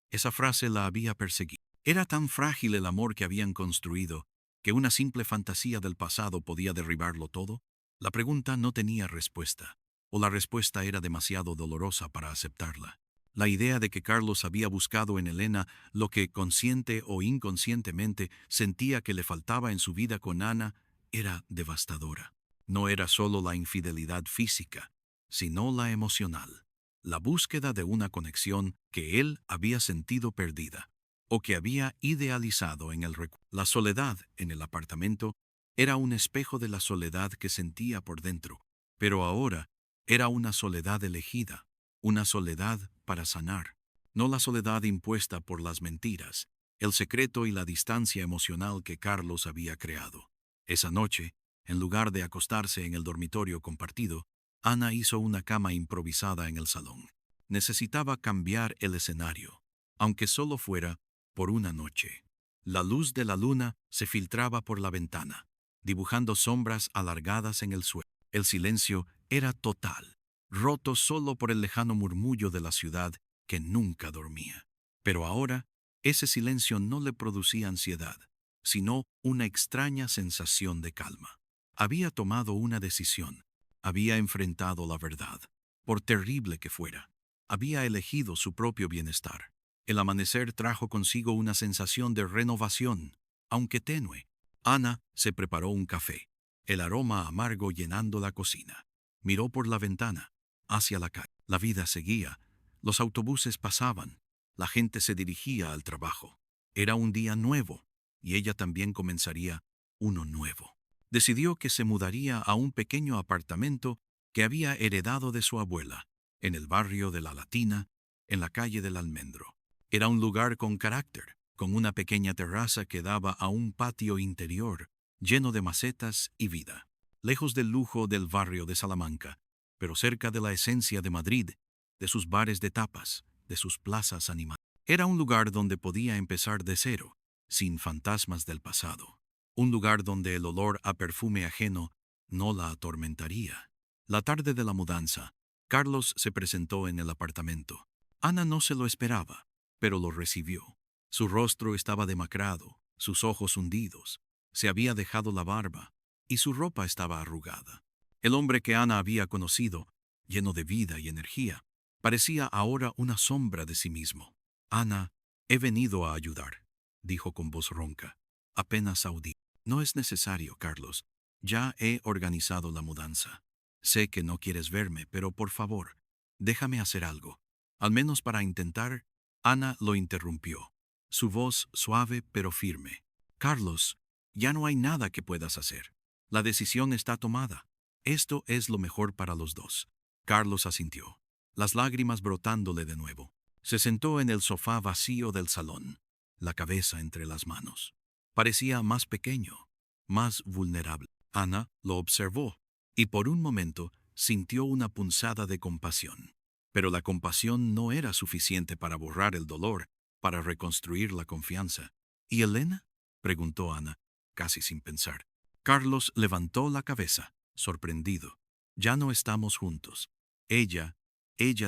Esa frase la había perseguido. Era tan frágil el amor que habían construido, que una simple fantasía del pasado podía derribarlo todo. La pregunta no tenía respuesta, o la respuesta era demasiado dolorosa para aceptarla. La idea de que Carlos había buscado en Elena lo que, consciente o inconscientemente, sentía que le faltaba en su vida con Ana, era devastadora. No era solo la infidelidad física, sino la emocional, la búsqueda de una conexión que él había sentido perdida. o que había idealizado en el recuerdo. La soledad en el apartamento era un espejo de la soledad que sentía por dentro, pero ahora era una soledad elegida, una soledad para sanar, no la soledad impuesta por las mentiras, el secreto y la distancia emocional que Carlos había creado. Esa noche, en lugar de acostarse en el dormitorio compartido, Ana hizo una cama improvisada en el salón. Necesitaba cambiar el escenario, aunque solo fuera por una noche. La luz de la luna se filtraba por la ventana, dibujando sombras alargadas en el suelo. El silencio era total, roto solo por el lejano murmullo de la ciudad que nunca dormía. Pero ahora, ese silencio no le producía ansiedad, sino una extraña sensación de calma. Había tomado una decisión, había enfrentado la verdad, por terrible que fuera. Había elegido su propio bienestar. El amanecer trajo consigo una sensación de renovación, aunque tenue. Ana se preparó un café, el aroma amargo llenando la cocina. Miró por la ventana, hacia la calle. La vida seguía, los autobuses pasaban, la gente se dirigía al trabajo. Era un día nuevo, y ella también comenzaría uno nuevo. Decidió que se mudaría a un pequeño apartamento que había heredado de su abuela, en el barrio de La Latina, en la calle del Almendro. Era un lugar con carácter, con una pequeña terraza que daba a un patio interior, lleno de macetas y vida. Lejos del lujo del barrio de Salamanca, pero cerca de la esencia de Madrid, de sus bares de tapas, de sus plazas animadas. Era un lugar donde podía empezar de cero, sin fantasmas del pasado. Un lugar donde el olor a perfume ajeno no la atormentaría. La tarde de la mudanza, Carlos se presentó en el apartamento. Ana no se lo esperaba, pero lo recibió. Su rostro estaba demacrado, sus ojos hundidos, se había dejado la barba, y su ropa estaba arrugada. El hombre que Ana había conocido, lleno de vida y energía, parecía ahora una sombra de sí mismo. Ana, he venido a ayudar, dijo con voz ronca, apenas audible. No es necesario, Carlos. Ya he organizado la mudanza. Sé que no quieres verme, pero por favor, déjame hacer algo. Al menos para intentar. Ana lo interrumpió, su voz suave pero firme. Carlos, ya no hay nada que puedas hacer. La decisión está tomada. Esto es lo mejor para los dos. Carlos asintió, las lágrimas brotándole de nuevo. Se sentó en el sofá vacío del salón, la cabeza entre las manos. Parecía más pequeño, más vulnerable. Ana lo observó, y por un momento sintió una punzada de compasión. Pero la compasión no era suficiente para borrar el dolor, para reconstruir la confianza. ¿Y Elena?, preguntó Ana, casi sin pensar. Carlos levantó la cabeza, sorprendido. Ya no estamos juntos. Ella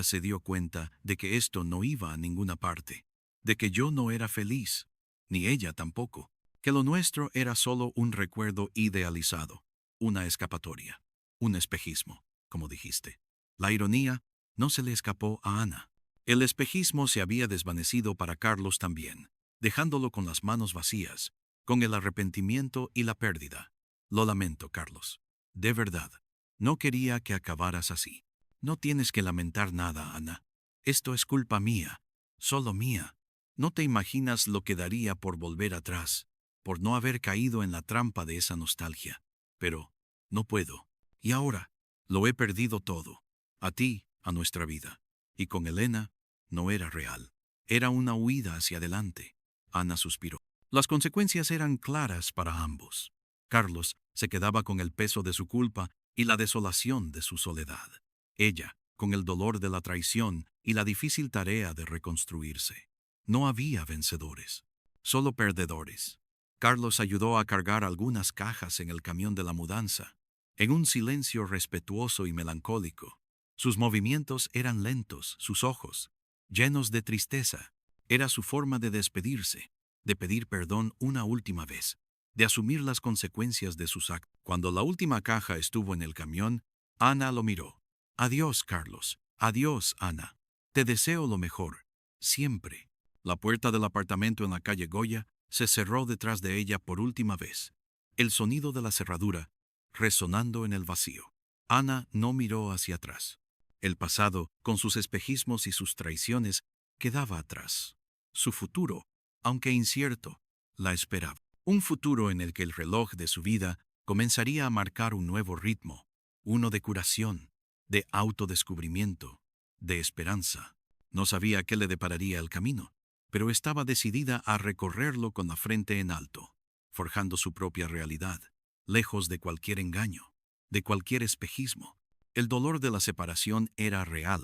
se dio cuenta de que esto no iba a ninguna parte, de que yo no era feliz, ni ella tampoco, que lo nuestro era solo un recuerdo idealizado, una escapatoria, un espejismo, como dijiste. La ironía no se le escapó a Ana. El espejismo se había desvanecido para Carlos también, dejándolo con las manos vacías, con el arrepentimiento y la pérdida. Lo lamento, Carlos. De verdad, no quería que acabaras así. No tienes que lamentar nada, Ana. Esto es culpa mía, solo mía. No te imaginas lo que daría por volver atrás, por no haber caído en la trampa de esa nostalgia. Pero no puedo. Y ahora, lo he perdido todo. A ti, a nuestra vida. Y con Elena, no era real. Era una huida hacia adelante. Ana suspiró. Las consecuencias eran claras para ambos. Carlos se quedaba con el peso de su culpa y la desolación de su soledad. Ella, con el dolor de la traición y la difícil tarea de reconstruirse. No había vencedores, solo perdedores. Carlos ayudó a cargar algunas cajas en el camión de la mudanza, en un silencio respetuoso y melancólico. Sus movimientos eran lentos, sus ojos, llenos de tristeza. Era su forma de despedirse, de pedir perdón una última vez, de asumir las consecuencias de sus actos. Cuando la última caja estuvo en el camión, Ana lo miró. Adiós, Carlos. Adiós, Ana. Te deseo lo mejor. Siempre. La puerta del apartamento en la calle Goya se cerró detrás de ella por última vez. El sonido de la cerradura resonando en el vacío. Ana no miró hacia atrás. El pasado, con sus espejismos y sus traiciones, quedaba atrás. Su futuro aunque incierto, la esperaba. Un futuro en el que el reloj de su vida comenzaría a marcar un nuevo ritmo, uno de curación, de autodescubrimiento, de esperanza. No sabía qué le depararía el camino, pero estaba decidida a recorrerlo con la frente en alto, forjando su propia realidad, lejos de cualquier engaño, de cualquier espejismo. El dolor de la separación era real,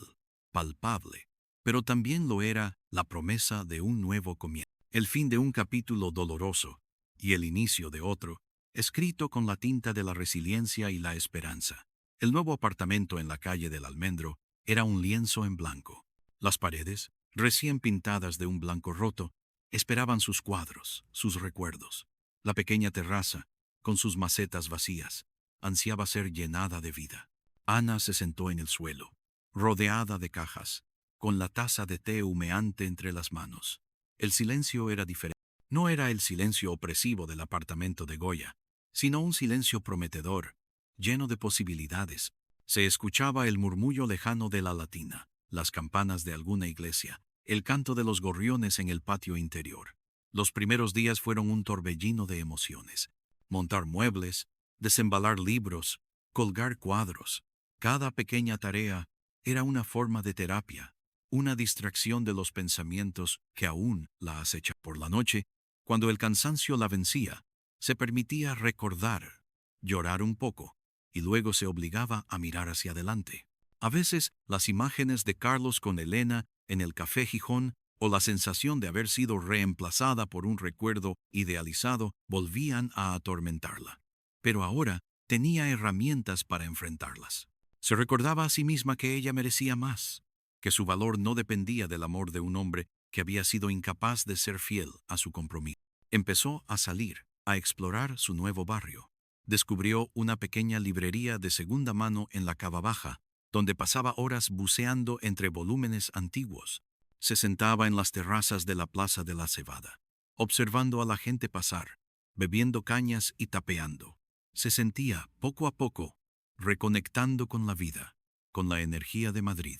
palpable, pero también lo era la promesa de un nuevo comienzo, el fin de un capítulo doloroso y el inicio de otro, escrito con la tinta de la resiliencia y la esperanza. El nuevo apartamento en la calle del Almendro era un lienzo en blanco. Las paredes, recién pintadas de un blanco roto, esperaban sus cuadros, sus recuerdos. La pequeña terraza, con sus macetas vacías, ansiaba ser llenada de vida. Ana se sentó en el suelo, rodeada de cajas, con la taza de té humeante entre las manos. El silencio era diferente. No era el silencio opresivo del apartamento de Goya, sino un silencio prometedor, lleno de posibilidades. Se escuchaba el murmullo lejano de la latina, las campanas de alguna iglesia, el canto de los gorriones en el patio interior. Los primeros días fueron un torbellino de emociones. Montar muebles, desembalar libros, colgar cuadros. Cada pequeña tarea era una forma de terapia, una distracción de los pensamientos que aún la acechaban. Por la noche, cuando el cansancio la vencía, se permitía recordar, llorar un poco, y luego se obligaba a mirar hacia adelante. A veces, las imágenes de Carlos con Elena en el Café Gijón o la sensación de haber sido reemplazada por un recuerdo idealizado volvían a atormentarla. Pero ahora tenía herramientas para enfrentarlas. Se recordaba a sí misma que ella merecía más, que su valor no dependía del amor de un hombre que había sido incapaz de ser fiel a su compromiso. Empezó a salir, a explorar su nuevo barrio. Descubrió una pequeña librería de segunda mano en la Cava Baja, donde pasaba horas buceando entre volúmenes antiguos. Se sentaba en las terrazas de la Plaza de la Cebada, observando a la gente pasar, bebiendo cañas y tapeando. Se sentía, poco a poco, reconectando con la vida, con la energía de Madrid.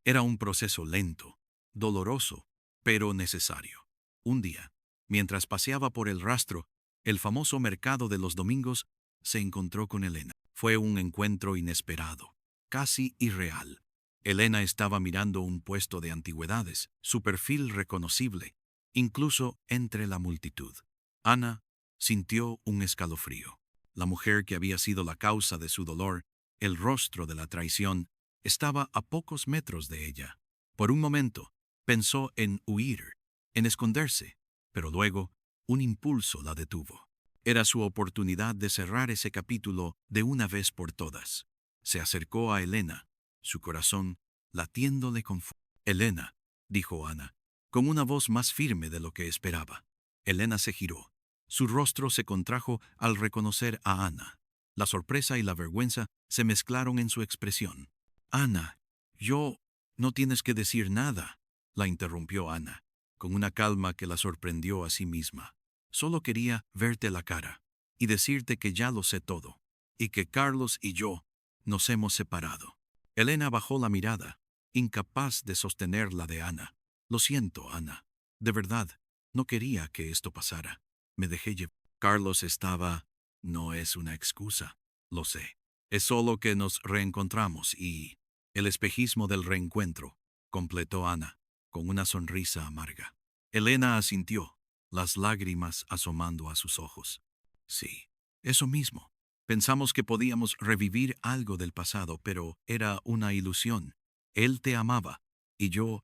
Era un proceso lento, doloroso, pero necesario. Un día, mientras paseaba por el Rastro, el famoso mercado de los domingos, se encontró con Elena. Fue un encuentro inesperado, casi irreal. Elena estaba mirando un puesto de antigüedades, su perfil reconocible, incluso entre la multitud. Ana sintió un escalofrío. La mujer que había sido la causa de su dolor, el rostro de la traición, estaba a pocos metros de ella. Por un momento, pensó en huir, en esconderse, pero luego un impulso la detuvo. Era su oportunidad de cerrar ese capítulo de una vez por todas. Se acercó a Elena, su corazón latiéndole con fuerza. «Elena», dijo Ana, con una voz más firme de lo que esperaba. Elena se giró. Su rostro se contrajo al reconocer a Ana. La sorpresa y la vergüenza se mezclaron en su expresión. «Ana, no tienes que decir nada», la interrumpió Ana, con una calma que la sorprendió a sí misma. «Solo quería verte la cara y decirte que ya lo sé todo, y que Carlos y yo nos hemos separado». Elena bajó la mirada, incapaz de sostener la de Ana. «Lo siento, Ana. De verdad, no quería que esto pasara. Me dejé llevar. Carlos estaba... No es una excusa, lo sé. Es solo que nos reencontramos y... El espejismo del reencuentro», completó Ana, con una sonrisa amarga. Elena asintió, las lágrimas asomando a sus ojos. «Sí, eso mismo. Pensamos que podíamos revivir algo del pasado, pero era una ilusión. Él te amaba, y yo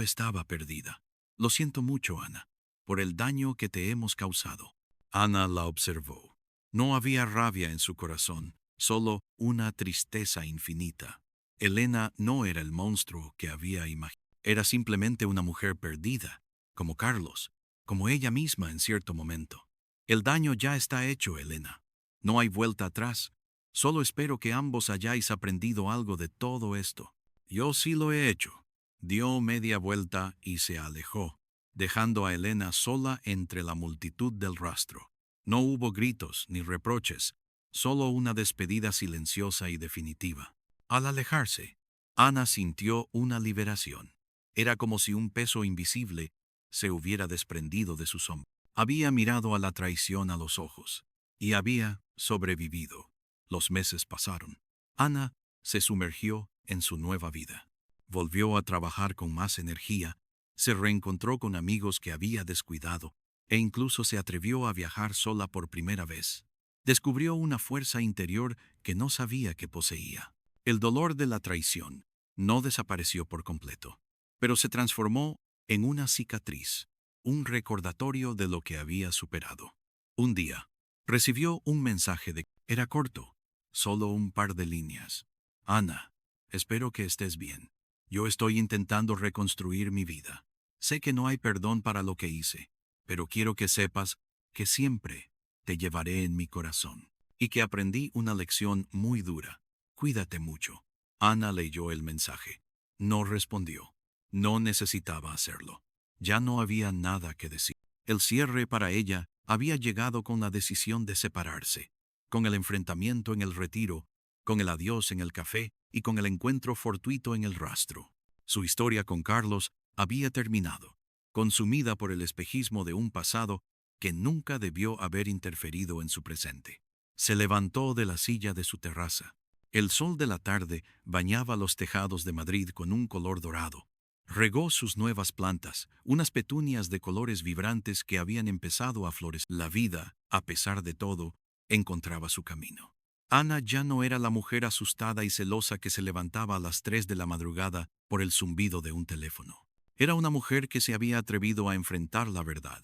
estaba perdida. Lo siento mucho, Ana, por el daño que te hemos causado». Ana la observó. No había rabia en su corazón, solo una tristeza infinita. Elena no era el monstruo que había imaginado. Era simplemente una mujer perdida, como Carlos, como ella misma en cierto momento. «El daño ya está hecho, Elena. No hay vuelta atrás. Solo espero que ambos hayáis aprendido algo de todo esto». «Yo sí lo he hecho». Dio media vuelta y se alejó, dejando a Elena sola entre la multitud del Rastro. No hubo gritos ni reproches, solo una despedida silenciosa y definitiva. Al alejarse, Ana sintió una liberación. Era como si un peso invisible se hubiera desprendido de su sombra. Había mirado a la traición a los ojos y había sobrevivido. Los meses pasaron. Ana se sumergió en su nueva vida. Volvió a trabajar con más energía, se reencontró con amigos que había descuidado e incluso se atrevió a viajar sola por primera vez. Descubrió una fuerza interior que no sabía que poseía. El dolor de la traición no desapareció por completo, pero se transformó en una cicatriz, un recordatorio de lo que había superado. Un día, recibió un mensaje Era corto, solo un par de líneas. Ana, espero que estés bien. Yo estoy intentando reconstruir mi vida. Sé que no hay perdón para lo que hice, pero quiero que sepas que siempre te llevaré en mi corazón y que aprendí una lección muy dura. Cuídate mucho. Ana leyó el mensaje. No respondió. No necesitaba hacerlo. Ya no había nada que decir. El cierre para ella había llegado con la decisión de separarse, con el enfrentamiento en el retiro, con el adiós en el café y con el encuentro fortuito en el rastro. Su historia con Carlos había terminado, consumida por el espejismo de un pasado que nunca debió haber interferido en su presente. Se levantó de la silla de su terraza. El sol de la tarde bañaba los tejados de Madrid con un color dorado. Regó sus nuevas plantas, unas petunias de colores vibrantes que habían empezado a florecer. La vida, a pesar de todo, encontraba su camino. Ana ya no era la mujer asustada y celosa que se levantaba a las 3 de la madrugada por el zumbido de un teléfono. Era una mujer que se había atrevido a enfrentar la verdad,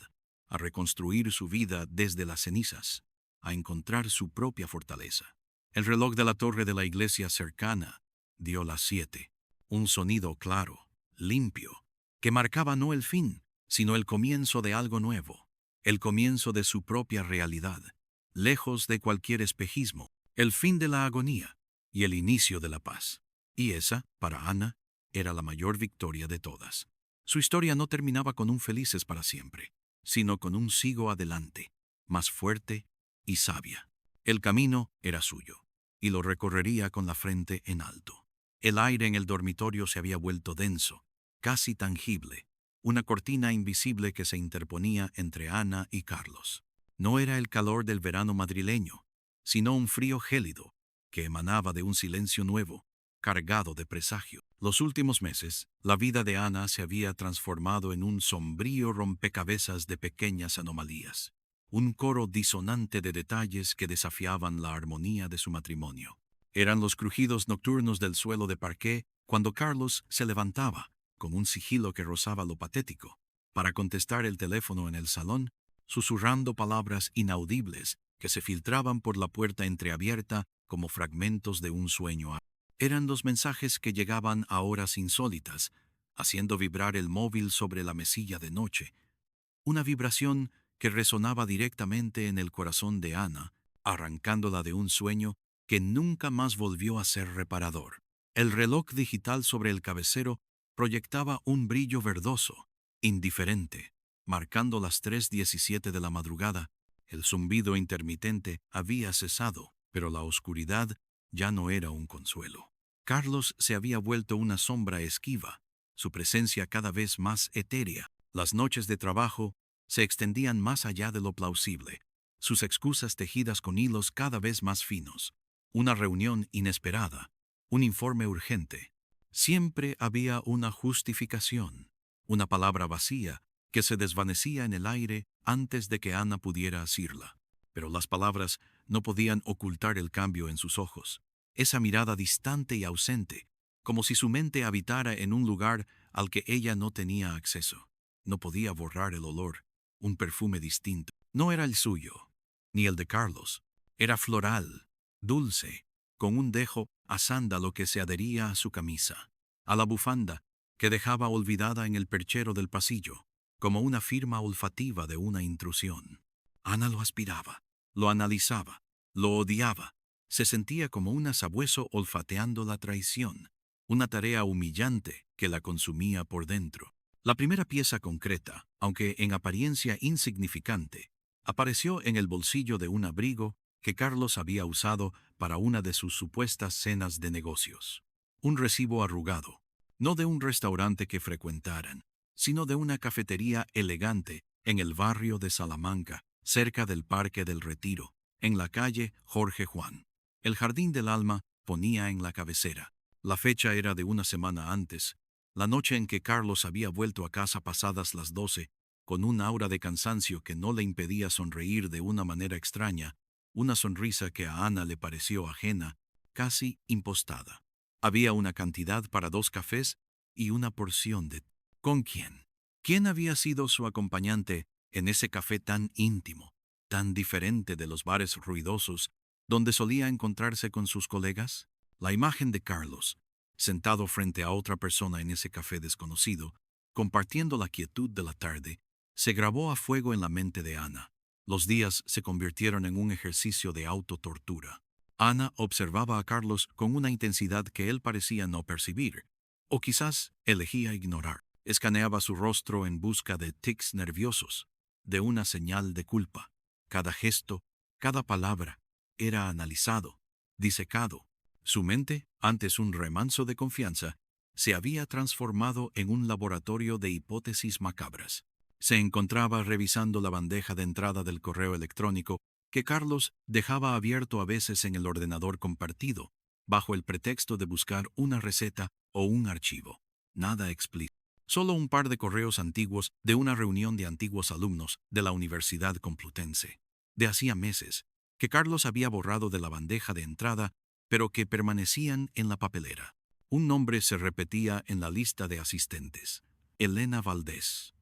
a reconstruir su vida desde las cenizas, a encontrar su propia fortaleza. El reloj de la torre de la iglesia cercana dio las 7. Un sonido claro, limpio, que marcaba no el fin, sino el comienzo de algo nuevo, el comienzo de su propia realidad, lejos de cualquier espejismo, el fin de la agonía y el inicio de la paz. Y esa, para Ana, era la mayor victoria de todas. Su historia no terminaba con un felices para siempre, sino con un sigo adelante, más fuerte y sabia. El camino era suyo, y lo recorrería con la frente en alto. El aire en el dormitorio se había vuelto denso, casi tangible, una cortina invisible que se interponía entre Ana y Carlos. No era el calor del verano madrileño, sino un frío gélido que emanaba de un silencio nuevo, cargado de presagio. Los últimos meses, la vida de Ana se había transformado en un sombrío rompecabezas de pequeñas anomalías, un coro disonante de detalles que desafiaban la armonía de su matrimonio. Eran los crujidos nocturnos del suelo de parqué cuando Carlos se levantaba, con un sigilo que rozaba lo patético, para contestar el teléfono en el salón, susurrando palabras inaudibles que se filtraban por la puerta entreabierta como fragmentos de un sueño. Eran los mensajes que llegaban a horas insólitas, haciendo vibrar el móvil sobre la mesilla de noche, una vibración que resonaba directamente en el corazón de Ana, arrancándola de un sueño que nunca más volvió a ser reparador. El reloj digital sobre el cabecero proyectaba un brillo verdoso, indiferente, marcando las 3:17 de la madrugada. El zumbido intermitente había cesado, pero la oscuridad ya no era un consuelo. Carlos se había vuelto una sombra esquiva, su presencia cada vez más etérea. Las noches de trabajo se extendían más allá de lo plausible, sus excusas tejidas con hilos cada vez más finos. Una reunión inesperada, un informe urgente. Siempre había una justificación, una palabra vacía que se desvanecía en el aire antes de que Ana pudiera asirla. Pero las palabras no podían ocultar el cambio en sus ojos, esa mirada distante y ausente, como si su mente habitara en un lugar al que ella no tenía acceso. No podía borrar el olor, un perfume distinto. No era el suyo, ni el de Carlos. Era floral, dulce, con un dejo a sándalo que se adhería a su camisa, a la bufanda que dejaba olvidada en el perchero del pasillo, como una firma olfativa de una intrusión. Ana lo aspiraba, lo analizaba, lo odiaba. Se sentía como un sabueso olfateando la traición, una tarea humillante que la consumía por dentro. La primera pieza concreta, aunque en apariencia insignificante, apareció en el bolsillo de un abrigo que Carlos había usado para una de sus supuestas cenas de negocios. Un recibo arrugado, no de un restaurante que frecuentaran, sino de una cafetería elegante en el barrio de Salamanca, cerca del Parque del Retiro, en la calle Jorge Juan. El Jardín del Alma ponía en la cabecera. La fecha era de una semana antes, la noche en que Carlos había vuelto a casa pasadas las 12, con un aura de cansancio que no le impedía sonreír de una manera extraña, una sonrisa que a Ana le pareció ajena, casi impostada. Había una cantidad para 2 cafés y una porción de... ¿Con quién? ¿Quién había sido su acompañante en ese café tan íntimo, tan diferente de los bares ruidosos donde solía encontrarse con sus colegas? La imagen de Carlos, sentado frente a otra persona en ese café desconocido, compartiendo la quietud de la tarde, se grabó a fuego en la mente de Ana. Los días se convirtieron en un ejercicio de autotortura. Ana observaba a Carlos con una intensidad que él parecía no percibir, o quizás elegía ignorar. Escaneaba su rostro en busca de tics nerviosos, de una señal de culpa. Cada gesto, cada palabra, era analizado, disecado. Su mente, antes un remanso de confianza, se había transformado en un laboratorio de hipótesis macabras. Se encontraba revisando la bandeja de entrada del correo electrónico que Carlos dejaba abierto a veces en el ordenador compartido, bajo el pretexto de buscar una receta o un archivo. Nada explícito. Solo un par de correos antiguos de una reunión de antiguos alumnos de la Universidad Complutense. De hacía meses, que Carlos había borrado de la bandeja de entrada, pero que permanecían en la papelera. Un nombre se repetía en la lista de asistentes: Elena Valdés.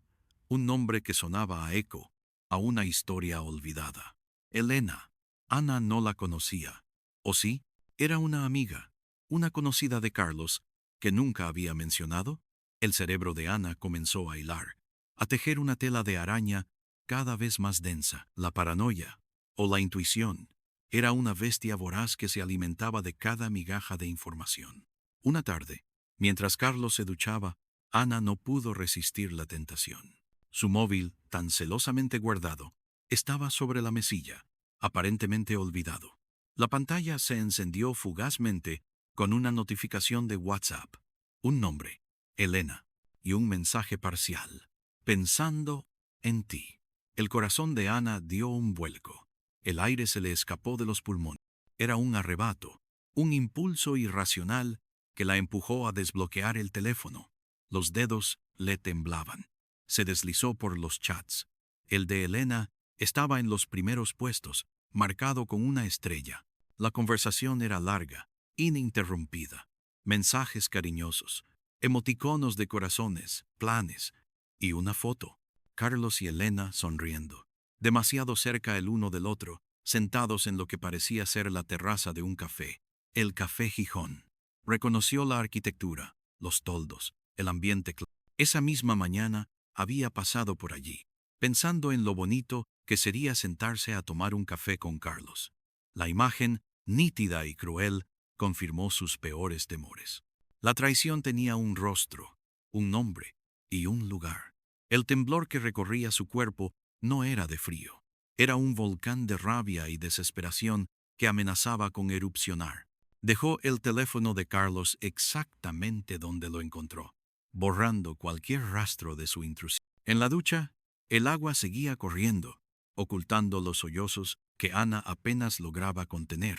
Un nombre que sonaba a eco, a una historia olvidada. Elena. Ana no la conocía. ¿O sí? Era una amiga, una conocida de Carlos, que nunca había mencionado. El cerebro de Ana comenzó a hilar, a tejer una tela de araña cada vez más densa. La paranoia, o la intuición, era una bestia voraz que se alimentaba de cada migaja de información. Una tarde, mientras Carlos se duchaba, Ana no pudo resistir la tentación. Su móvil, tan celosamente guardado, estaba sobre la mesilla, aparentemente olvidado. La pantalla se encendió fugazmente con una notificación de WhatsApp. Un nombre: Elena, y un mensaje parcial: pensando en ti. El corazón de Ana dio un vuelco. El aire se le escapó de los pulmones. Era un arrebato, un impulso irracional que la empujó a desbloquear el teléfono. Los dedos le temblaban. Se deslizó por los chats. El de Elena estaba en los primeros puestos, marcado con una estrella. La conversación era larga, ininterrumpida. Mensajes cariñosos, emoticonos de corazones, planes, y una foto. Carlos y Elena sonriendo, demasiado cerca el uno del otro, sentados en lo que parecía ser la terraza de un café. El Café Gijón. Reconoció la arquitectura, los toldos, el ambiente. Esa misma mañana había pasado por allí, pensando en lo bonito que sería sentarse a tomar un café con Carlos. La imagen, nítida y cruel, confirmó sus peores temores. La traición tenía un rostro, un nombre y un lugar. El temblor que recorría su cuerpo no era de frío. Era un volcán de rabia y desesperación que amenazaba con erupcionar. Dejó el teléfono de Carlos exactamente donde lo encontró, borrando cualquier rastro de su intrusión. En la ducha, el agua seguía corriendo, ocultando los sollozos que Ana apenas lograba contener.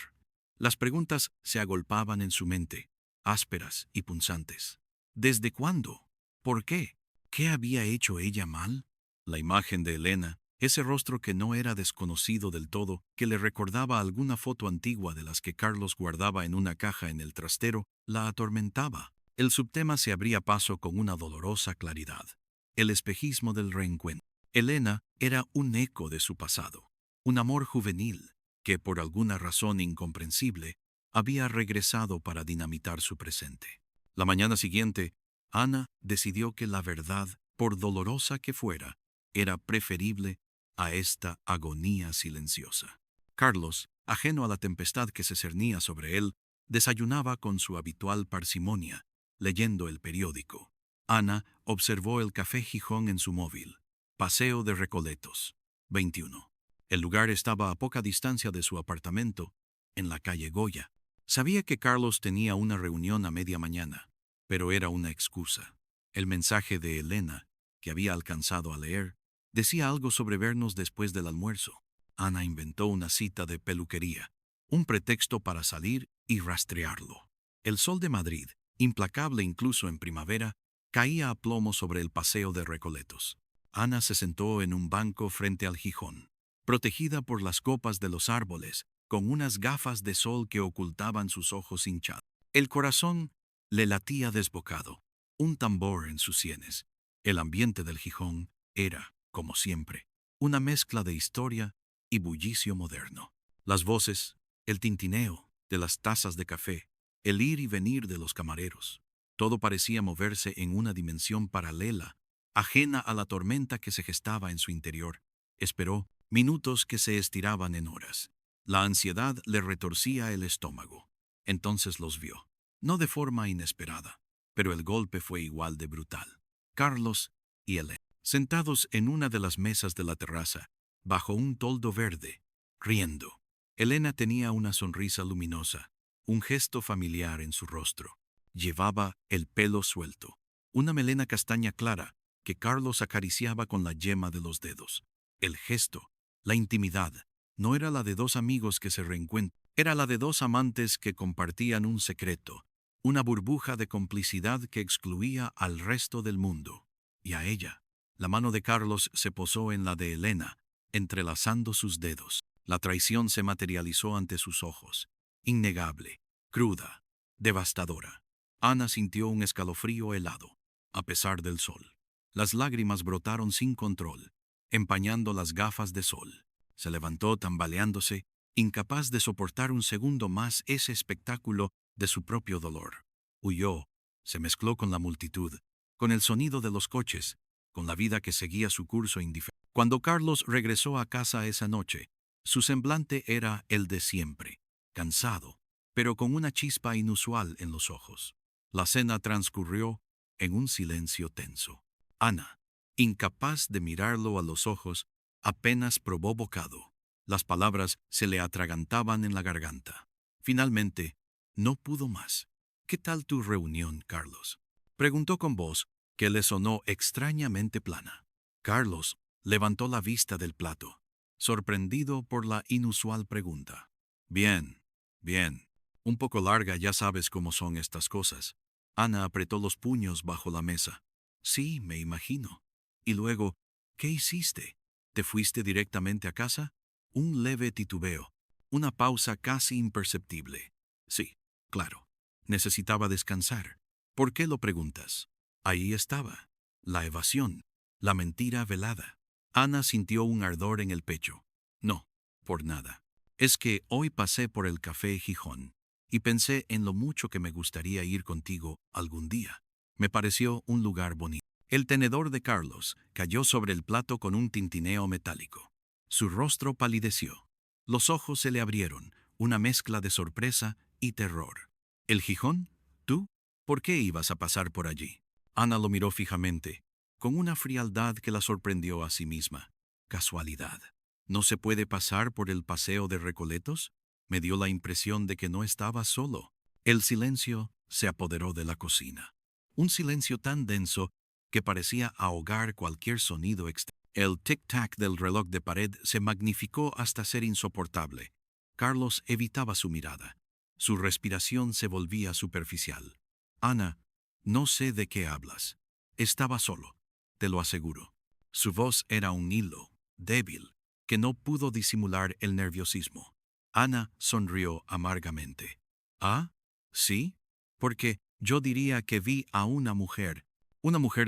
Las preguntas se agolpaban en su mente, ásperas y punzantes. ¿Desde cuándo? ¿Por qué? ¿Qué había hecho ella mal? La imagen de Elena, ese rostro que no era desconocido del todo, que le recordaba alguna foto antigua de las que Carlos guardaba en una caja en el trastero, la atormentaba. El subtema se abría paso con una dolorosa claridad. El espejismo del reencuentro. Elena era un eco de su pasado, un amor juvenil que, por alguna razón incomprensible, había regresado para dinamitar su presente. La mañana siguiente, Ana decidió que la verdad, por dolorosa que fuera, era preferible a esta agonía silenciosa. Carlos, ajeno a la tempestad que se cernía sobre él, desayunaba con su habitual parsimonia, leyendo el periódico. Ana observó el Café Gijón en su móvil. Paseo de Recoletos, 21. El lugar estaba a poca distancia de su apartamento, en la calle Goya. Sabía que Carlos tenía una reunión a media mañana, pero era una excusa. El mensaje de Elena que había alcanzado a leer, decía algo sobre vernos después del almuerzo. Ana inventó una cita de peluquería, un pretexto para salir y rastrearlo. El sol de Madrid, implacable incluso en primavera, caía a plomo sobre el paseo de Recoletos. Ana se sentó en un banco frente al Gijón, protegida por las copas de los árboles, con unas gafas de sol que ocultaban sus ojos hinchados. El corazón le latía desbocado, un tambor en sus sienes. El ambiente del Gijón era, como siempre, una mezcla de historia y bullicio moderno. Las voces, el tintineo de las tazas de café, el ir y venir de los camareros, todo parecía moverse en una dimensión paralela, ajena a la tormenta que se gestaba en su interior. Esperó minutos que se estiraban en horas. La ansiedad le retorcía el estómago. Entonces los vio, no de forma inesperada, pero el golpe fue igual de brutal. Carlos y Elena, sentados en una de las mesas de la terraza, bajo un toldo verde, riendo. Elena tenía una sonrisa luminosa, un gesto familiar en su rostro. Llevaba el pelo suelto, una melena castaña clara que Carlos acariciaba con la yema de los dedos. El gesto, la intimidad, no era la de dos amigos que se reencuentran, era la de dos amantes que compartían un secreto, una burbuja de complicidad que excluía al resto del mundo. Y a ella. La mano de Carlos se posó en la de Elena, entrelazando sus dedos. La traición se materializó ante sus ojos, innegable, cruda, devastadora. Ana sintió un escalofrío helado, a pesar del sol. Las lágrimas brotaron sin control, empañando las gafas de sol. Se levantó tambaleándose, incapaz de soportar un segundo más ese espectáculo de su propio dolor. Huyó, se mezcló con la multitud, con el sonido de los coches, con la vida que seguía su curso indiferente. Cuando Carlos regresó a casa esa noche, su semblante era el de siempre, cansado, pero con una chispa inusual en los ojos. La cena transcurrió en un silencio tenso. Ana, incapaz de mirarlo a los ojos, apenas probó bocado. Las palabras se le atragantaban en la garganta. Finalmente, no pudo más. ¿Qué tal tu reunión, Carlos?, preguntó con voz que le sonó extrañamente plana. Carlos levantó la vista del plato, sorprendido por la inusual pregunta. Bien, bien. Un poco larga, ya sabes cómo son estas cosas. Ana apretó los puños bajo la mesa. Sí, me imagino. Y luego, ¿qué hiciste? ¿Te fuiste directamente a casa? Un leve titubeo, una pausa casi imperceptible. Sí, claro. Necesitaba descansar. ¿Por qué lo preguntas? Ahí estaba, la evasión, la mentira velada. Ana sintió un ardor en el pecho. No, por nada. Es que hoy pasé por el Café Gijón y pensé en lo mucho que me gustaría ir contigo algún día. Me pareció un lugar bonito. El tenedor de Carlos cayó sobre el plato con un tintineo metálico. Su rostro palideció. Los ojos se le abrieron, una mezcla de sorpresa y terror. ¿El Gijón? ¿Tú? ¿Por qué ibas a pasar por allí? Ana lo miró fijamente, con una frialdad que la sorprendió a sí misma. Casualidad. ¿No se puede pasar por el paseo de Recoletos? Me dio la impresión de que no estaba solo. El silencio se apoderó de la cocina. Un silencio tan denso que parecía ahogar cualquier sonido externo. El tic-tac del reloj de pared se magnificó hasta ser insoportable. Carlos evitaba su mirada. Su respiración se volvía superficial. Ana, no sé de qué hablas. Estaba solo, te lo aseguro. Su voz era un hilo, débil, que no pudo disimular el nerviosismo. Ana sonrió amargamente. ¿Ah? ¿Sí? Porque yo diría que vi a una mujer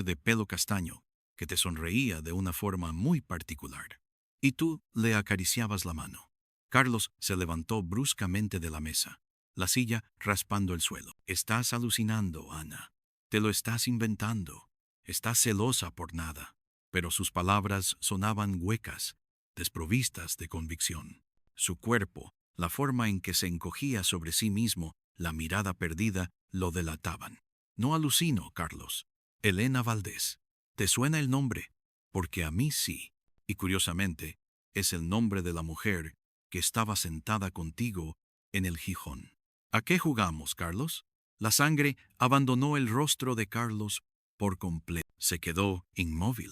de pelo castaño, que te sonreía de una forma muy particular. Y tú le acariciabas la mano. Carlos se levantó bruscamente de la mesa, la silla raspando el suelo. Estás alucinando, Ana. Te lo estás inventando. Estás celosa por nada. Pero sus palabras sonaban huecas, desprovistas de convicción. Su cuerpo, la forma en que se encogía sobre sí mismo, la mirada perdida, lo delataban. No alucino, Carlos. Elena Valdés. ¿Te suena el nombre? Porque a mí sí. Y curiosamente, es el nombre de la mujer que estaba sentada contigo en el Gijón. ¿A qué jugamos, Carlos? La sangre abandonó el rostro de Carlos por completo. Se quedó inmóvil,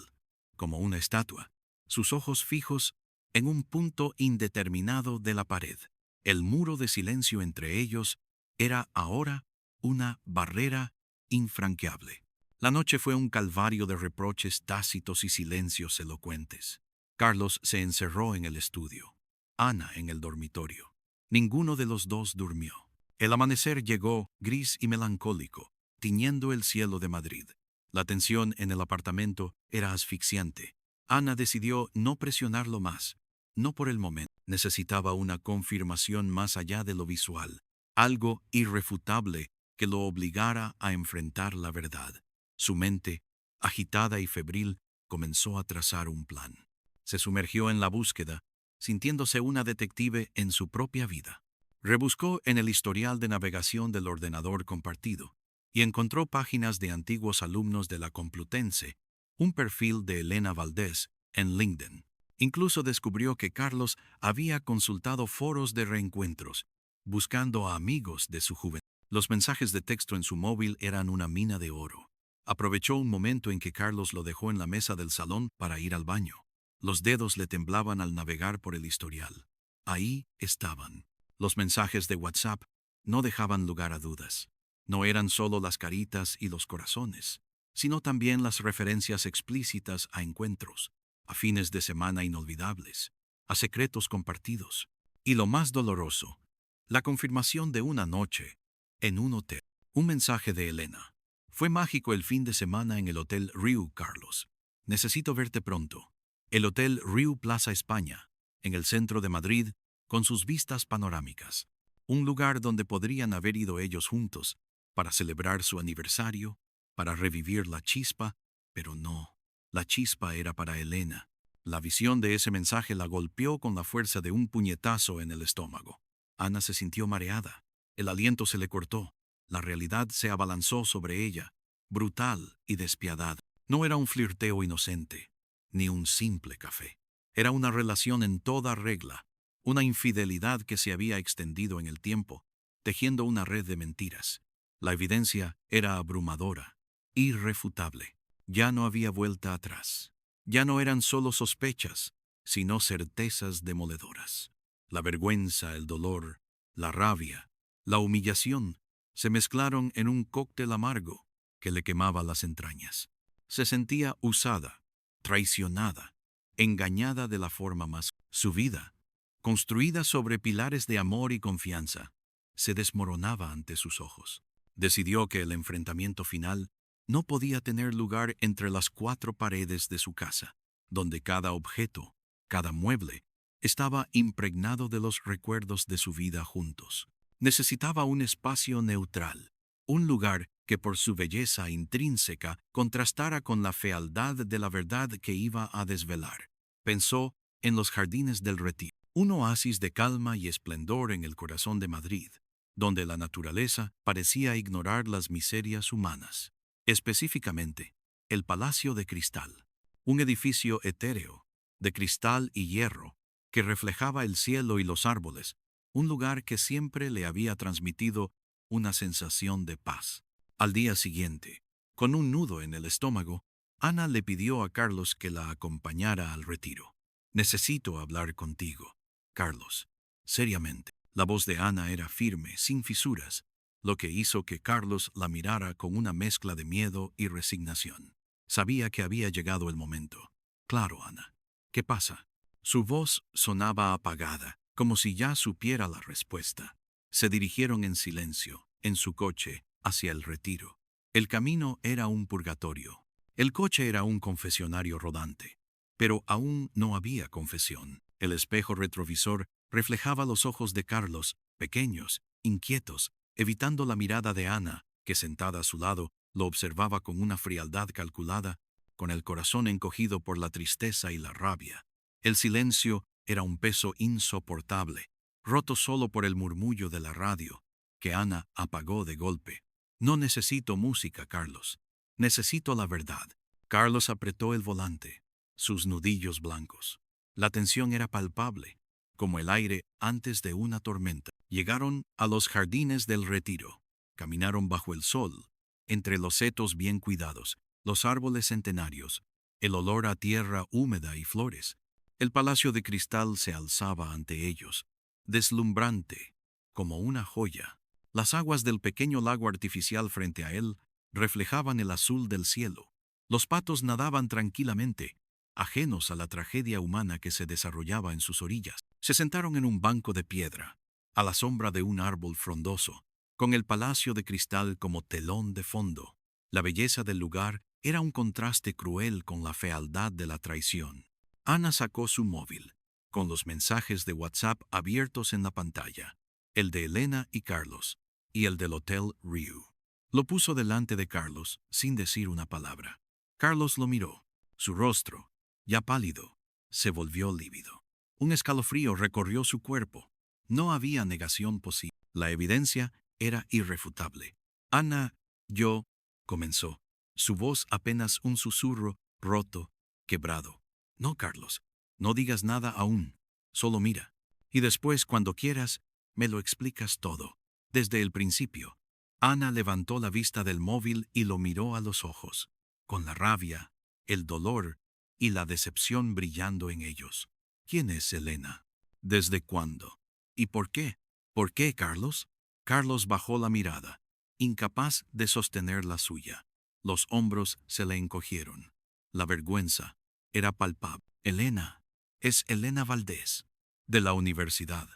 como una estatua, sus ojos fijos en un punto indeterminado de la pared. El muro de silencio entre ellos era ahora una barrera infranqueable. La noche fue un calvario de reproches tácitos y silencios elocuentes. Carlos se encerró en el estudio, Ana en el dormitorio. Ninguno de los dos durmió. El amanecer llegó gris y melancólico, tiñendo el cielo de Madrid. La tensión en el apartamento era asfixiante. Ana decidió no presionarlo más, no por el momento. Necesitaba una confirmación más allá de lo visual, algo irrefutable que lo obligara a enfrentar la verdad. Su mente, agitada y febril, comenzó a trazar un plan. Se sumergió en la búsqueda, sintiéndose una detective en su propia vida. Rebuscó en el historial de navegación del ordenador compartido y encontró páginas de antiguos alumnos de la Complutense, un perfil de Elena Valdés en LinkedIn. Incluso descubrió que Carlos había consultado foros de reencuentros, buscando a amigos de su juventud. Los mensajes de texto en su móvil eran una mina de oro. Aprovechó un momento en que Carlos lo dejó en la mesa del salón para ir al baño. Los dedos le temblaban al navegar por el historial. Ahí estaban. Los mensajes de WhatsApp no dejaban lugar a dudas. No eran solo las caritas y los corazones, sino también las referencias explícitas a encuentros, a fines de semana inolvidables, a secretos compartidos. Y lo más doloroso, la confirmación de una noche en un hotel. Un mensaje de Elena. Fue mágico el fin de semana en el Hotel Riu, Carlos. Necesito verte pronto. El Hotel Riu Plaza España, en el centro de Madrid, con sus vistas panorámicas. Un lugar donde podrían haber ido ellos juntos, para celebrar su aniversario, para revivir la chispa, pero no. La chispa era para Elena. La visión de ese mensaje la golpeó con la fuerza de un puñetazo en el estómago. Ana se sintió mareada. El aliento se le cortó. La realidad se abalanzó sobre ella, brutal y despiadada. No era un flirteo inocente, ni un simple café. Era una relación en toda regla, una infidelidad que se había extendido en el tiempo, tejiendo una red de mentiras. La evidencia era abrumadora, irrefutable. Ya no había vuelta atrás. Ya no eran solo sospechas, sino certezas demoledoras. La vergüenza, el dolor, la rabia, la humillación se mezclaron en un cóctel amargo que le quemaba las entrañas. Se sentía usada, traicionada, engañada de la forma más. Su vida, construida sobre pilares de amor y confianza, se desmoronaba ante sus ojos. Decidió que el enfrentamiento final no podía tener lugar entre las cuatro paredes de su casa, donde cada objeto, cada mueble, estaba impregnado de los recuerdos de su vida juntos. Necesitaba un espacio neutral, un lugar que por su belleza intrínseca contrastara con la fealdad de la verdad que iba a desvelar. Pensó en los jardines del Retiro, un oasis de calma y esplendor en el corazón de Madrid, donde la naturaleza parecía ignorar las miserias humanas. Específicamente, el Palacio de Cristal, un edificio etéreo, de cristal y hierro, que reflejaba el cielo y los árboles, un lugar que siempre le había transmitido una sensación de paz. Al día siguiente, con un nudo en el estómago, Ana le pidió a Carlos que la acompañara al retiro. «Necesito hablar contigo, Carlos, seriamente». La voz de Ana era firme, sin fisuras, lo que hizo que Carlos la mirara con una mezcla de miedo y resignación. Sabía que había llegado el momento. «Claro, Ana. ¿Qué pasa?» Su voz sonaba apagada, como si ya supiera la respuesta. Se dirigieron en silencio, en su coche, hacia el retiro. El camino era un purgatorio. El coche era un confesionario rodante. Pero aún no había confesión. El espejo retrovisor reflejaba los ojos de Carlos, pequeños, inquietos, evitando la mirada de Ana, que sentada a su lado, lo observaba con una frialdad calculada, con el corazón encogido por la tristeza y la rabia. El silencio era un peso insoportable, roto solo por el murmullo de la radio, que Ana apagó de golpe. «No necesito música, Carlos. Necesito la verdad». Carlos apretó el volante, sus nudillos blancos. La tensión era palpable, como el aire antes de una tormenta. Llegaron a los jardines del Retiro. Caminaron bajo el sol, entre los setos bien cuidados. los árboles centenarios, el olor a tierra húmeda y flores. El palacio de cristal se alzaba ante ellos, deslumbrante, como una joya. Las aguas del pequeño lago artificial frente a él reflejaban el azul del cielo. Los patos nadaban tranquilamente, ajenos a la tragedia humana que se desarrollaba en sus orillas. Se sentaron en un banco de piedra, a la sombra de un árbol frondoso, con el palacio de cristal como telón de fondo. La belleza del lugar era un contraste cruel con la fealdad de la traición. Ana sacó su móvil, con los mensajes de WhatsApp abiertos en la pantalla, el de Elena y Carlos, y el del Hotel Riu. Lo puso delante de Carlos sin decir una palabra. Carlos lo miró. Su rostro, ya pálido, se volvió lívido. Un escalofrío recorrió su cuerpo. No había negación posible. La evidencia era irrefutable. Ana, yo, comenzó. Su voz apenas un susurro roto, quebrado. No, Carlos, no digas nada aún. Solo mira. Y después, cuando quieras, me lo explicas todo. Desde el principio. Ana levantó la vista del móvil y lo miró a los ojos, con la rabia, el dolor y la decepción brillando en ellos. ¿Quién es Elena? ¿Desde cuándo? ¿Y por qué? ¿Por qué, Carlos? Carlos bajó la mirada, incapaz de sostener la suya. Los hombros se le encogieron. La vergüenza era palpable. Elena, es Elena Valdés, de la universidad.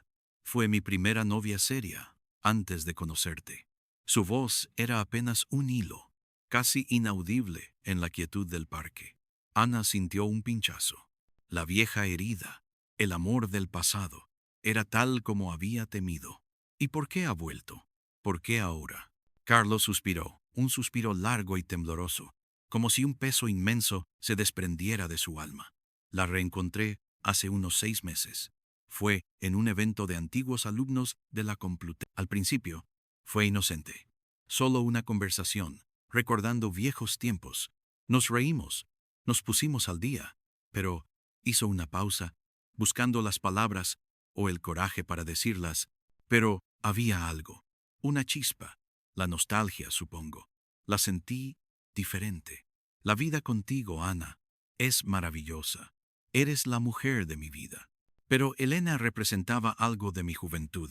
Fue mi primera novia seria, antes de conocerte. Su voz era apenas un hilo, casi inaudible en la quietud del parque. Ana sintió un pinchazo. La vieja herida, el amor del pasado, era tal como había temido. ¿Y por qué ha vuelto? ¿Por qué ahora? Carlos suspiró, un suspiro largo y tembloroso, como si un peso inmenso se desprendiera de su alma. La reencontré hace unos 6 meses. Fue en un evento de antiguos alumnos de la Complutense. Al principio, fue inocente. Solo una conversación, recordando viejos tiempos. Nos reímos, nos pusimos al día, pero hizo una pausa, buscando las palabras o el coraje para decirlas, pero había algo, una chispa, la nostalgia, supongo. La sentí diferente. La vida contigo, Ana, es maravillosa. Eres la mujer de mi vida. Pero Elena representaba algo de mi juventud,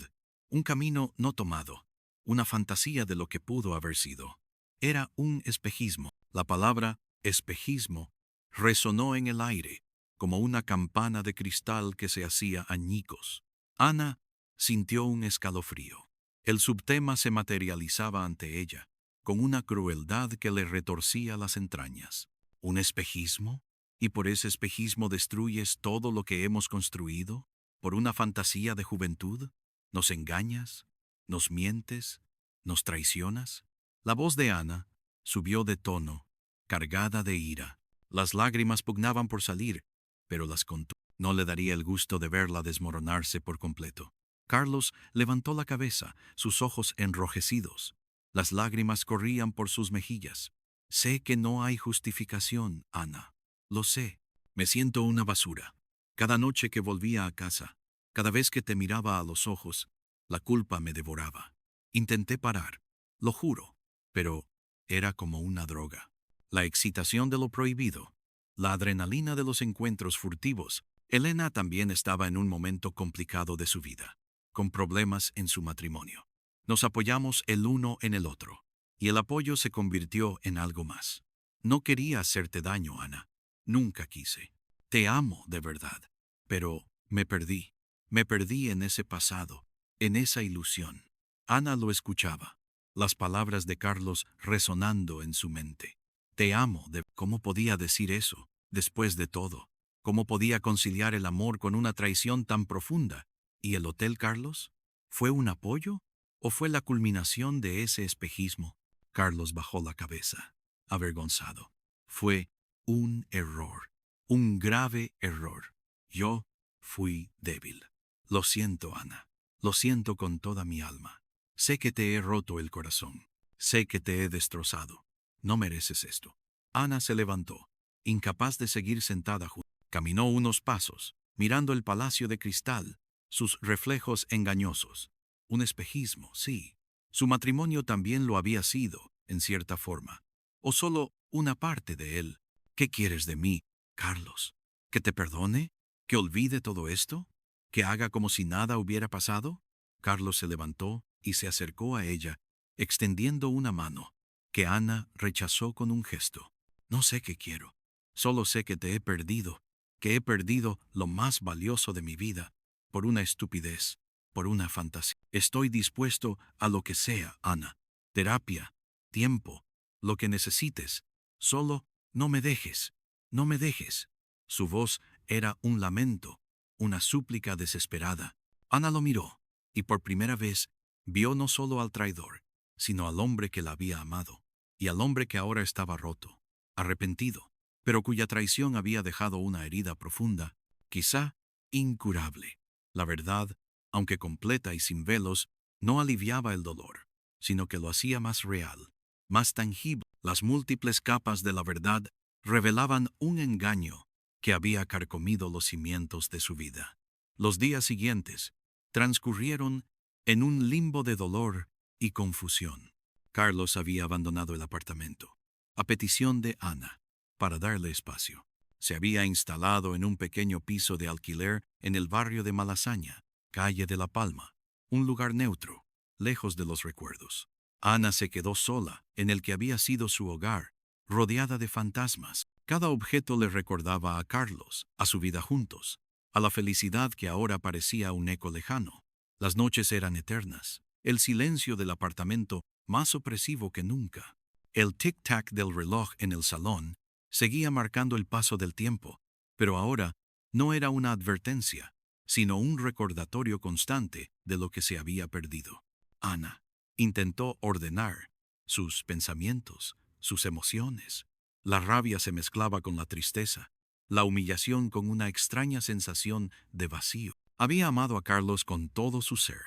un camino no tomado, una fantasía de lo que pudo haber sido. Era un espejismo. La palabra espejismo resonó en el aire, como una campana de cristal que se hacía añicos. Ana sintió un escalofrío. El subtema se materializaba ante ella, con una crueldad que le retorcía las entrañas. ¿Un espejismo? ¿Y por ese espejismo destruyes todo lo que hemos construido? ¿Por una fantasía de juventud? ¿Nos engañas? ¿Nos mientes? ¿Nos traicionas? La voz de Ana subió de tono, cargada de ira. Las lágrimas pugnaban por salir, pero las contuvo. No le daría el gusto de verla desmoronarse por completo. Carlos levantó la cabeza, sus ojos enrojecidos. Las lágrimas corrían por sus mejillas. Sé que no hay justificación, Ana. Lo sé. Me siento una basura. Cada noche que volvía a casa, cada vez que te miraba a los ojos, la culpa me devoraba. Intenté parar, lo juro, pero era como una droga. La excitación de lo prohibido, la adrenalina de los encuentros furtivos. Elena también estaba en un momento complicado de su vida, con problemas en su matrimonio. Nos apoyamos el uno en el otro, y el apoyo se convirtió en algo más. No quería hacerte daño, Ana. Nunca quise. Te amo de verdad. Pero me perdí. Me perdí en ese pasado, en esa ilusión. Ana lo escuchaba, las palabras de Carlos resonando en su mente. Te amo de... ¿Cómo podía decir eso, después de todo? ¿Cómo podía conciliar el amor con una traición tan profunda? ¿Y el Hotel Carlos? ¿Fue un apoyo o fue la culminación de ese espejismo? Carlos bajó la cabeza, avergonzado. Fue un error, un grave error. Yo fui débil. Lo siento, Ana. Lo siento con toda mi alma. Sé que te he roto el corazón. Sé que te he destrozado. No mereces esto. Ana se levantó, incapaz de seguir sentada junto. Caminó unos pasos, mirando el palacio de cristal, sus reflejos engañosos. Un espejismo, sí. Su matrimonio también lo había sido, en cierta forma. O solo una parte de él. ¿Qué quieres de mí, Carlos? ¿Que te perdone? ¿Que olvide todo esto? ¿Que haga como si nada hubiera pasado? Carlos se levantó y se acercó a ella, extendiendo una mano, que Ana rechazó con un gesto. No sé qué quiero. Solo sé que te he perdido, que he perdido lo más valioso de mi vida, por una estupidez, por una fantasía. Estoy dispuesto a lo que sea, Ana. Terapia, tiempo, lo que necesites. Solo no me dejes, no me dejes. Su voz era un lamento, una súplica desesperada. Ana lo miró, y por primera vez vio no solo al traidor, sino al hombre que la había amado, y al hombre que ahora estaba roto, arrepentido, pero cuya traición había dejado una herida profunda, quizá incurable. La verdad, aunque completa y sin velos, no aliviaba el dolor, sino que lo hacía más real, más tangible. Las múltiples capas de la verdad revelaban un engaño que había carcomido los cimientos de su vida. Los días siguientes transcurrieron en un limbo de dolor y confusión. Carlos había abandonado el apartamento, a petición de Ana, para darle espacio. Se había instalado en un pequeño piso de alquiler en el barrio de Malasaña, calle de La Palma, un lugar neutro, lejos de los recuerdos. Ana se quedó sola en el que había sido su hogar, rodeada de fantasmas. Cada objeto le recordaba a Carlos, a su vida juntos, a la felicidad que ahora parecía un eco lejano. Las noches eran eternas, el silencio del apartamento más opresivo que nunca. El tic-tac del reloj en el salón seguía marcando el paso del tiempo, pero ahora no era una advertencia, sino un recordatorio constante de lo que se había perdido. Ana intentó ordenar sus pensamientos, sus emociones. La rabia se mezclaba con la tristeza, la humillación con una extraña sensación de vacío. Había amado a Carlos con todo su ser.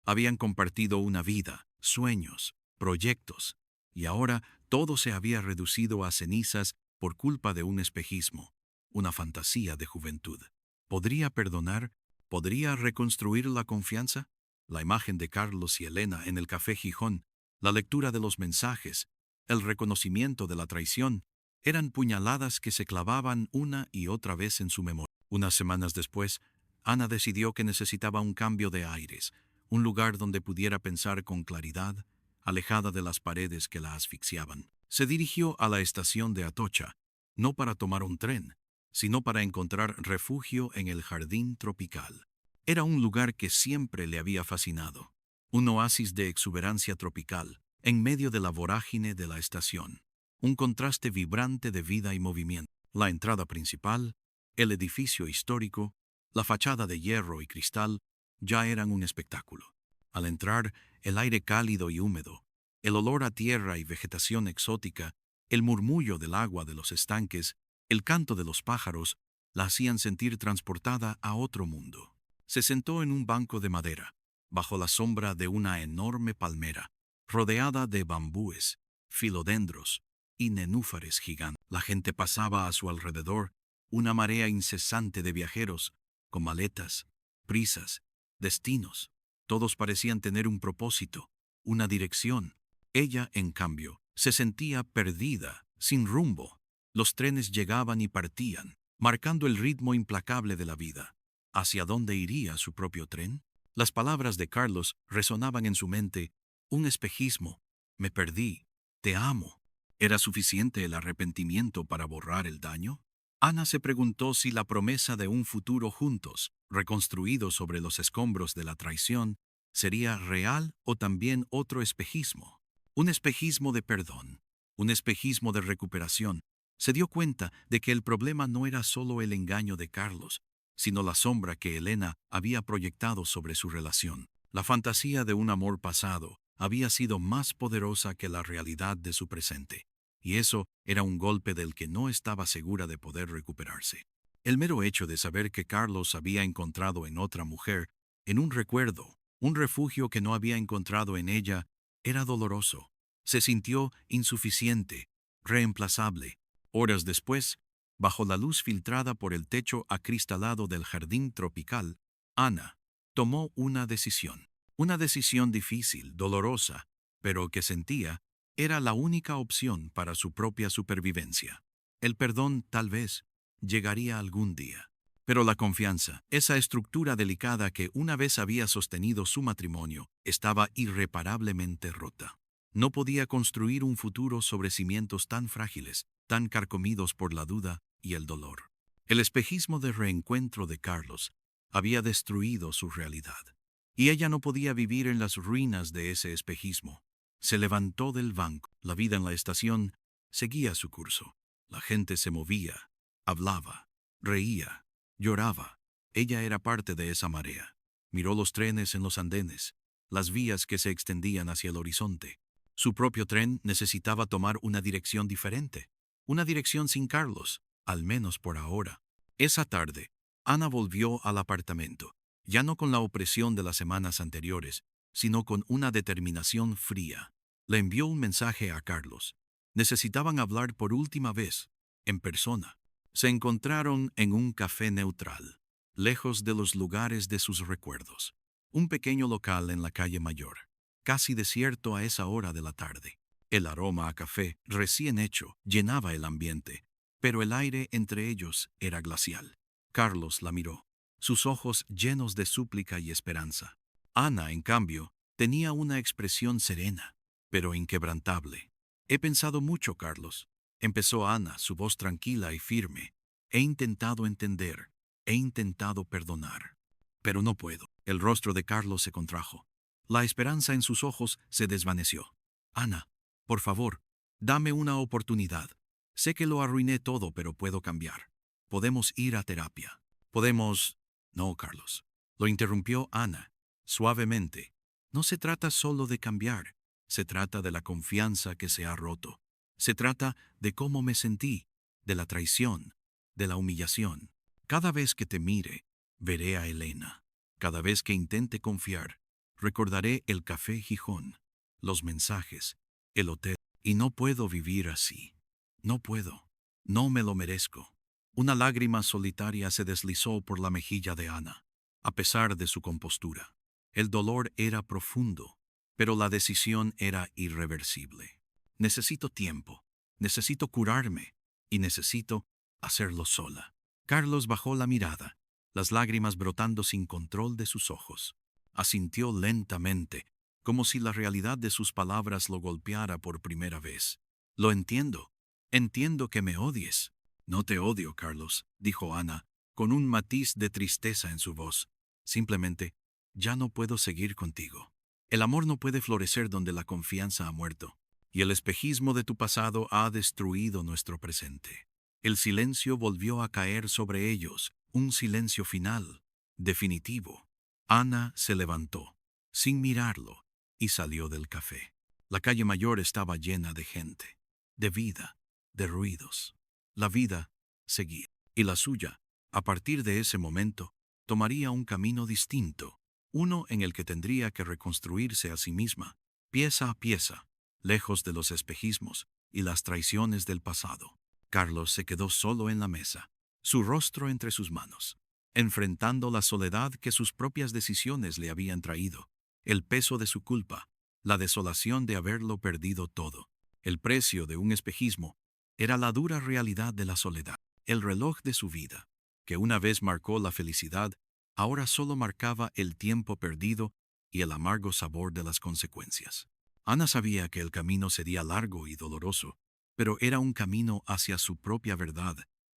Habían compartido una vida, sueños, proyectos, y ahora todo se había reducido a cenizas por culpa de un espejismo, una fantasía de juventud. ¿Podría perdonar? ¿Podría reconstruir la confianza? La imagen de Carlos y Elena en el café Gijón, la lectura de los mensajes, el reconocimiento de la traición, eran puñaladas que se clavaban una y otra vez en su memoria. Unas semanas después, Ana decidió que necesitaba un cambio de aires, un lugar donde pudiera pensar con claridad, alejada de las paredes que la asfixiaban. Se dirigió a la estación de Atocha, no para tomar un tren, sino para encontrar refugio en el jardín tropical. Era un lugar que siempre le había fascinado, un oasis de exuberancia tropical, en medio de la vorágine de la estación, un contraste vibrante de vida y movimiento. La entrada principal, el edificio histórico, la fachada de hierro y cristal, ya eran un espectáculo. Al entrar, el aire cálido y húmedo, el olor a tierra y vegetación exótica, el murmullo del agua de los estanques, el canto de los pájaros, la hacían sentir transportada a otro mundo. Se sentó en un banco de madera, bajo la sombra de una enorme palmera, rodeada de bambúes, filodendros y nenúfares gigantes. La gente pasaba a su alrededor, una marea incesante de viajeros, con maletas, prisas, destinos. Todos parecían tener un propósito, una dirección. Ella, en cambio, se sentía perdida, sin rumbo. Los trenes llegaban y partían, marcando el ritmo implacable de la vida. ¿Hacia dónde iría su propio tren? Las palabras de Carlos resonaban en su mente, un espejismo. Me perdí, te amo. ¿Era suficiente el arrepentimiento para borrar el daño? Ana se preguntó si la promesa de un futuro juntos, reconstruido sobre los escombros de la traición, sería real o también otro espejismo. Un espejismo de perdón, un espejismo de recuperación. Se dio cuenta de que el problema no era solo el engaño de Carlos, sino la sombra que Elena había proyectado sobre su relación. La fantasía de un amor pasado había sido más poderosa que la realidad de su presente, y eso era un golpe del que no estaba segura de poder recuperarse. El mero hecho de saber que Carlos había encontrado en otra mujer, en un recuerdo, un refugio que no había encontrado en ella, era doloroso. Se sintió insuficiente, reemplazable. Horas después, bajo la luz filtrada por el techo acristalado del jardín tropical, Ana tomó una decisión. Una decisión difícil, dolorosa, pero que sentía Era la única opción para su propia supervivencia. El perdón, tal vez, llegaría algún día. Pero la confianza, esa estructura delicada que una vez había sostenido su matrimonio, estaba irreparablemente rota. No podía construir un futuro sobre cimientos tan frágiles, tan carcomidos por la duda y el dolor. El espejismo de reencuentro de Carlos había destruido su realidad, y ella no podía vivir en las ruinas de ese espejismo. Se levantó del banco. La vida en la estación seguía su curso. La gente se movía, hablaba, reía, lloraba. Ella era parte de esa marea. Miró los trenes en los andenes, las vías que se extendían hacia el horizonte. Su propio tren necesitaba tomar una dirección diferente, una dirección sin Carlos, al menos por ahora. Esa tarde, Ana volvió al apartamento, ya no con la opresión de las semanas anteriores, sino con una determinación fría. Le envió un mensaje a Carlos. Necesitaban hablar por última vez, en persona. Se encontraron en un café neutral, lejos de los lugares de sus recuerdos. Un pequeño local en la calle Mayor, casi desierto a esa hora de la tarde. El aroma a café, recién hecho, llenaba el ambiente, pero el aire entre ellos era glacial. Carlos la miró, sus ojos llenos de súplica y esperanza. Ana, en cambio, tenía una expresión serena, pero inquebrantable. He pensado mucho, Carlos. Empezó Ana, su voz tranquila y firme. He intentado entender, he intentado perdonar. Pero no puedo. El rostro de Carlos se contrajo. La esperanza en sus ojos se desvaneció. Ana, por favor, dame una oportunidad. Sé que lo arruiné todo, pero puedo cambiar. Podemos ir a terapia. Podemos... No, Carlos. Lo interrumpió Ana, suavemente. No se trata solo de cambiar. Se trata de la confianza que se ha roto. Se trata de cómo me sentí, de la traición, de la humillación. Cada vez que te mire, veré a Elena. Cada vez que intente confiar, recordaré el café Gijón, los mensajes, el hotel. Y no puedo vivir así. No puedo. No me lo merezco. Una lágrima solitaria se deslizó por la mejilla de Ana, a pesar de su compostura. El dolor era profundo, pero la decisión era irreversible. Necesito tiempo, necesito curarme y necesito hacerlo sola. Carlos bajó la mirada, las lágrimas brotando sin control de sus ojos. Asintió lentamente, como si la realidad de sus palabras lo golpeara por primera vez. Lo entiendo. Entiendo que me odies. No te odio, Carlos, dijo Ana, con un matiz de tristeza en su voz. Simplemente, ya no puedo seguir contigo. El amor no puede florecer donde la confianza ha muerto, y el espejismo de tu pasado ha destruido nuestro presente. El silencio volvió a caer sobre ellos, un silencio final, definitivo. Ana se levantó, sin mirarlo, y salió del café. La calle Mayor estaba llena de gente, de vida, de ruidos. La vida seguía, y la suya, a partir de ese momento, tomaría un camino distinto, uno en el que tendría que reconstruirse a sí misma, pieza a pieza, lejos de los espejismos y las traiciones del pasado. Carlos se quedó solo en la mesa, su rostro entre sus manos, enfrentando la soledad que sus propias decisiones le habían traído, el peso de su culpa, la desolación de haberlo perdido todo. El precio de un espejismo era la dura realidad de la soledad. El reloj de su vida, que una vez marcó la felicidad, ahora solo marcaba el tiempo perdido y el amargo sabor de las consecuencias. Ana sabía que el camino sería largo y doloroso, pero era un camino hacia su propia verdad,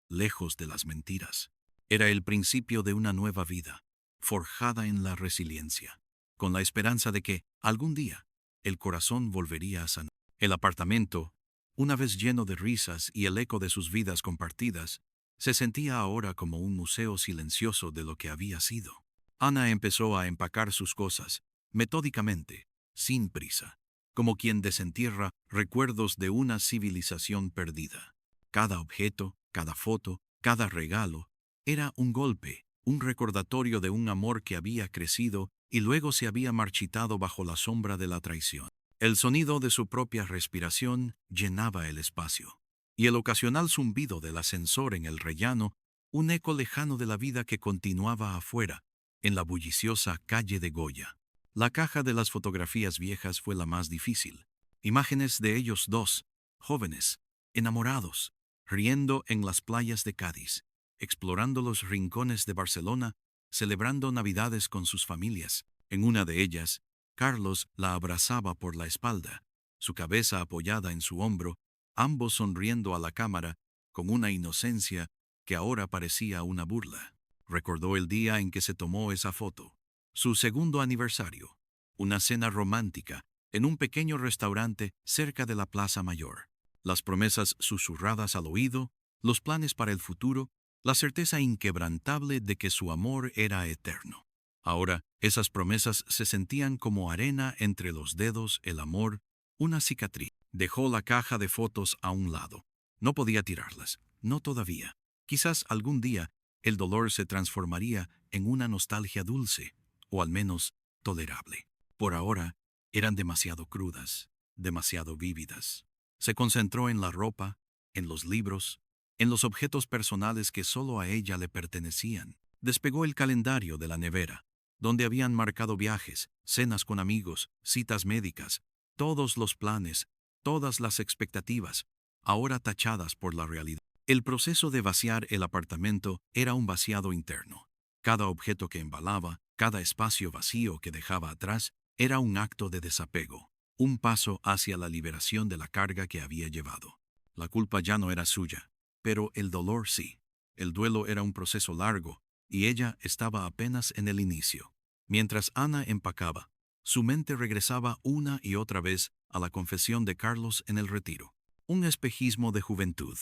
lejos de las mentiras. Era el principio de una nueva vida, forjada en la resiliencia, con la esperanza de que, algún día, el corazón volvería a sanar. El apartamento, una vez lleno de risas y el eco de sus vidas compartidas, se sentía ahora como un museo silencioso de lo que había sido. Ana empezó a empacar sus cosas, metódicamente, sin prisa, como quien desentierra recuerdos de una civilización perdida. Cada objeto, cada foto, cada regalo, era un golpe, un recordatorio de un amor que había crecido y luego se había marchitado bajo la sombra de la traición. El sonido de su propia respiración llenaba el espacio, y el ocasional zumbido del ascensor en el rellano, un eco lejano de la vida que continuaba afuera, en la bulliciosa calle de Goya. La caja de las fotografías viejas fue la más difícil. Imágenes de ellos dos, jóvenes, enamorados, riendo en las playas de Cádiz, explorando los rincones de Barcelona, celebrando Navidades con sus familias. En una de ellas, Carlos la abrazaba por la espalda, su cabeza apoyada en su hombro, ambos sonriendo a la cámara, con una inocencia que ahora parecía una burla. Recordó el día en que se tomó esa foto, su segundo aniversario, una cena romántica, en un pequeño restaurante cerca de la Plaza Mayor. Las promesas susurradas al oído, los planes para el futuro, la certeza inquebrantable de que su amor era eterno. Ahora, esas promesas se sentían como arena entre los dedos, el amor, una cicatriz. Dejó la caja de fotos a un lado. No podía tirarlas, no todavía. Quizás algún día el dolor se transformaría en una nostalgia dulce, o al menos tolerable. Por ahora, eran demasiado crudas, demasiado vívidas. Se concentró en la ropa, en los libros, en los objetos personales que solo a ella le pertenecían. Despegó el calendario de la nevera, donde habían marcado viajes, cenas con amigos, citas médicas, todos los planes, todas las expectativas, ahora tachadas por la realidad. El proceso de vaciar el apartamento era un vaciado interno. Cada objeto que embalaba, cada espacio vacío que dejaba atrás, era un acto de desapego, un paso hacia la liberación de la carga que había llevado. La culpa ya no era suya, pero el dolor sí. El duelo era un proceso largo, y ella estaba apenas en el inicio. Mientras Ana empacaba, su mente regresaba una y otra vez a la confesión de Carlos en el retiro. Un espejismo de juventud.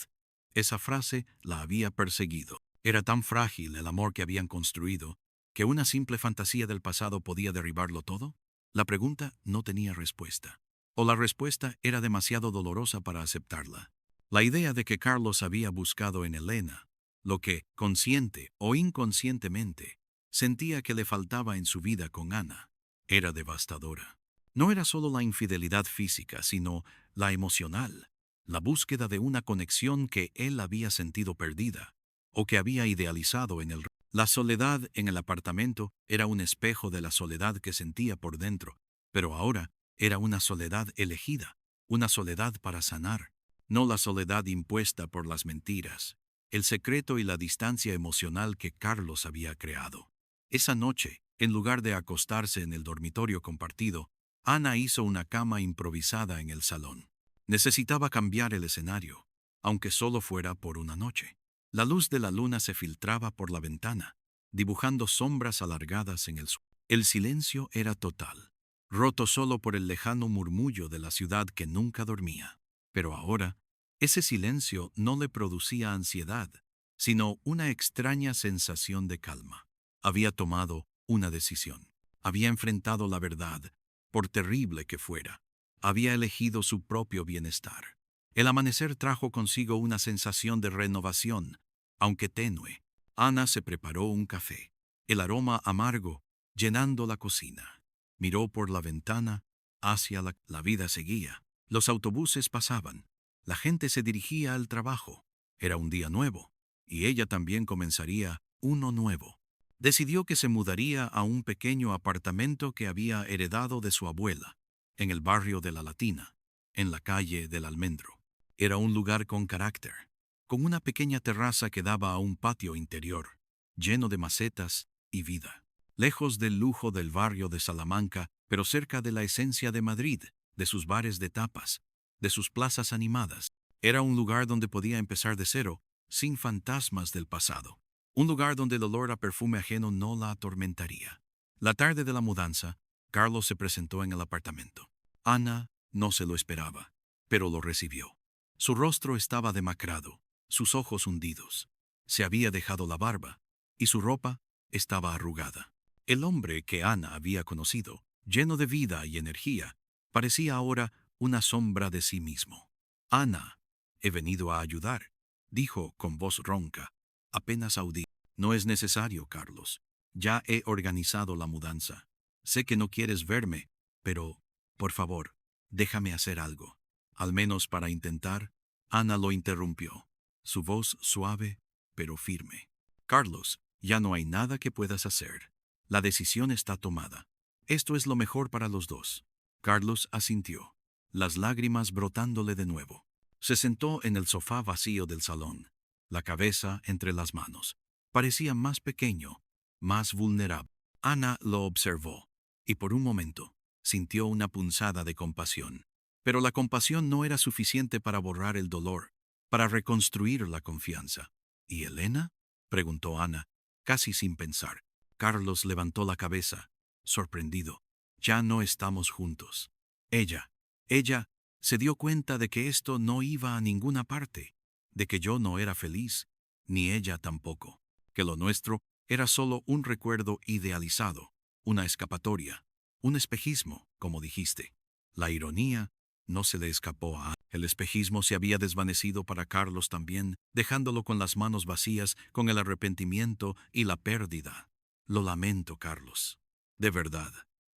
Esa frase la había perseguido. Era tan frágil el amor que habían construido, que una simple fantasía del pasado podía derribarlo todo. La pregunta no tenía respuesta. O la respuesta era demasiado dolorosa para aceptarla. La idea de que Carlos había buscado en Elena lo que, consciente o inconscientemente, sentía que le faltaba en su vida con Ana, era devastadora. No era solo la infidelidad física, sino la emocional, la búsqueda de una conexión que él había sentido perdida, o que había idealizado en el... La soledad en el apartamento era un espejo de la soledad que sentía por dentro, pero ahora era una soledad elegida, una soledad para sanar, no la soledad impuesta por las mentiras, el secreto y la distancia emocional que Carlos había creado. Esa noche, en lugar de acostarse en el dormitorio compartido, Ana hizo una cama improvisada en el salón. Necesitaba cambiar el escenario, aunque solo fuera por una noche. La luz de la luna se filtraba por la ventana, dibujando sombras alargadas en el suelo. El silencio era total, roto solo por el lejano murmullo de la ciudad que nunca dormía. Pero ahora, ese silencio no le producía ansiedad, sino una extraña sensación de calma. Había tomado una decisión. Había enfrentado la verdad, por terrible que fuera. Había elegido su propio bienestar. El amanecer trajo consigo una sensación de renovación, aunque tenue. Ana se preparó un café, el aroma amargo llenando la cocina. Miró por la ventana hacia la vida seguía. Los autobuses pasaban. La gente se dirigía al trabajo. Era un día nuevo, y ella también comenzaría uno nuevo. Decidió que se mudaría a un pequeño apartamento que había heredado de su abuela, en el barrio de la Latina, en la calle del Almendro. Era un lugar con carácter, con una pequeña terraza que daba a un patio interior, lleno de macetas y vida. Lejos del lujo del barrio de Salamanca, pero cerca de la esencia de Madrid, de sus bares de tapas, de sus plazas animadas. Era un lugar donde podía empezar de cero, sin fantasmas del pasado. Un lugar donde el olor a perfume ajeno no la atormentaría. La tarde de la mudanza, Carlos se presentó en el apartamento. Ana no se lo esperaba, pero lo recibió. Su rostro estaba demacrado, sus ojos hundidos. Se había dejado la barba, y su ropa estaba arrugada. El hombre que Ana había conocido, lleno de vida y energía, parecía ahora una sombra de sí mismo. Ana, he venido a ayudar, dijo con voz ronca, apenas audible. No es necesario, Carlos. Ya he organizado la mudanza. Sé que no quieres verme, pero, por favor, déjame hacer algo. Al menos para intentar. Ana lo interrumpió, su voz suave, pero firme. Carlos, ya no hay nada que puedas hacer. La decisión está tomada. Esto es lo mejor para los dos. Carlos asintió. las lágrimas brotándole de nuevo. Se sentó en el sofá vacío del salón, la cabeza entre las manos. Parecía más pequeño, más vulnerable. Ana lo observó, y por un momento sintió una punzada de compasión. Pero la compasión no era suficiente para borrar el dolor, para reconstruir la confianza. ¿Y Elena?, preguntó Ana, casi sin pensar. Carlos levantó la cabeza, sorprendido. Ya no estamos juntos. Ella se dio cuenta de que esto no iba a ninguna parte, de que yo no era feliz, ni ella tampoco, que lo nuestro era solo un recuerdo idealizado, una escapatoria, un espejismo, como dijiste. La ironía no se le escapó a Ana. El espejismo se había desvanecido para Carlos también, dejándolo con las manos vacías, con el arrepentimiento y la pérdida. Lo lamento, Carlos. De verdad,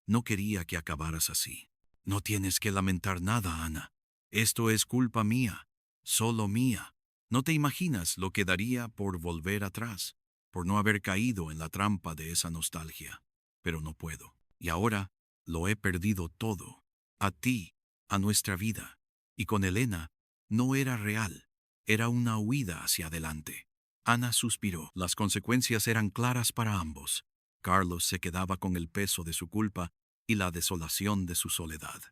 no quería que acabaras así. No tienes que lamentar nada, Ana. Esto es culpa mía, solo mía. No te imaginas lo que daría por volver atrás, por no haber caído en la trampa de esa nostalgia. Pero no puedo. Y ahora lo he perdido todo. A ti, a nuestra vida. Y con Elena no era real, era una huida hacia adelante. Ana suspiró. Las consecuencias eran claras para ambos. Carlos se quedaba con el peso de su culpa y la desolación de su soledad.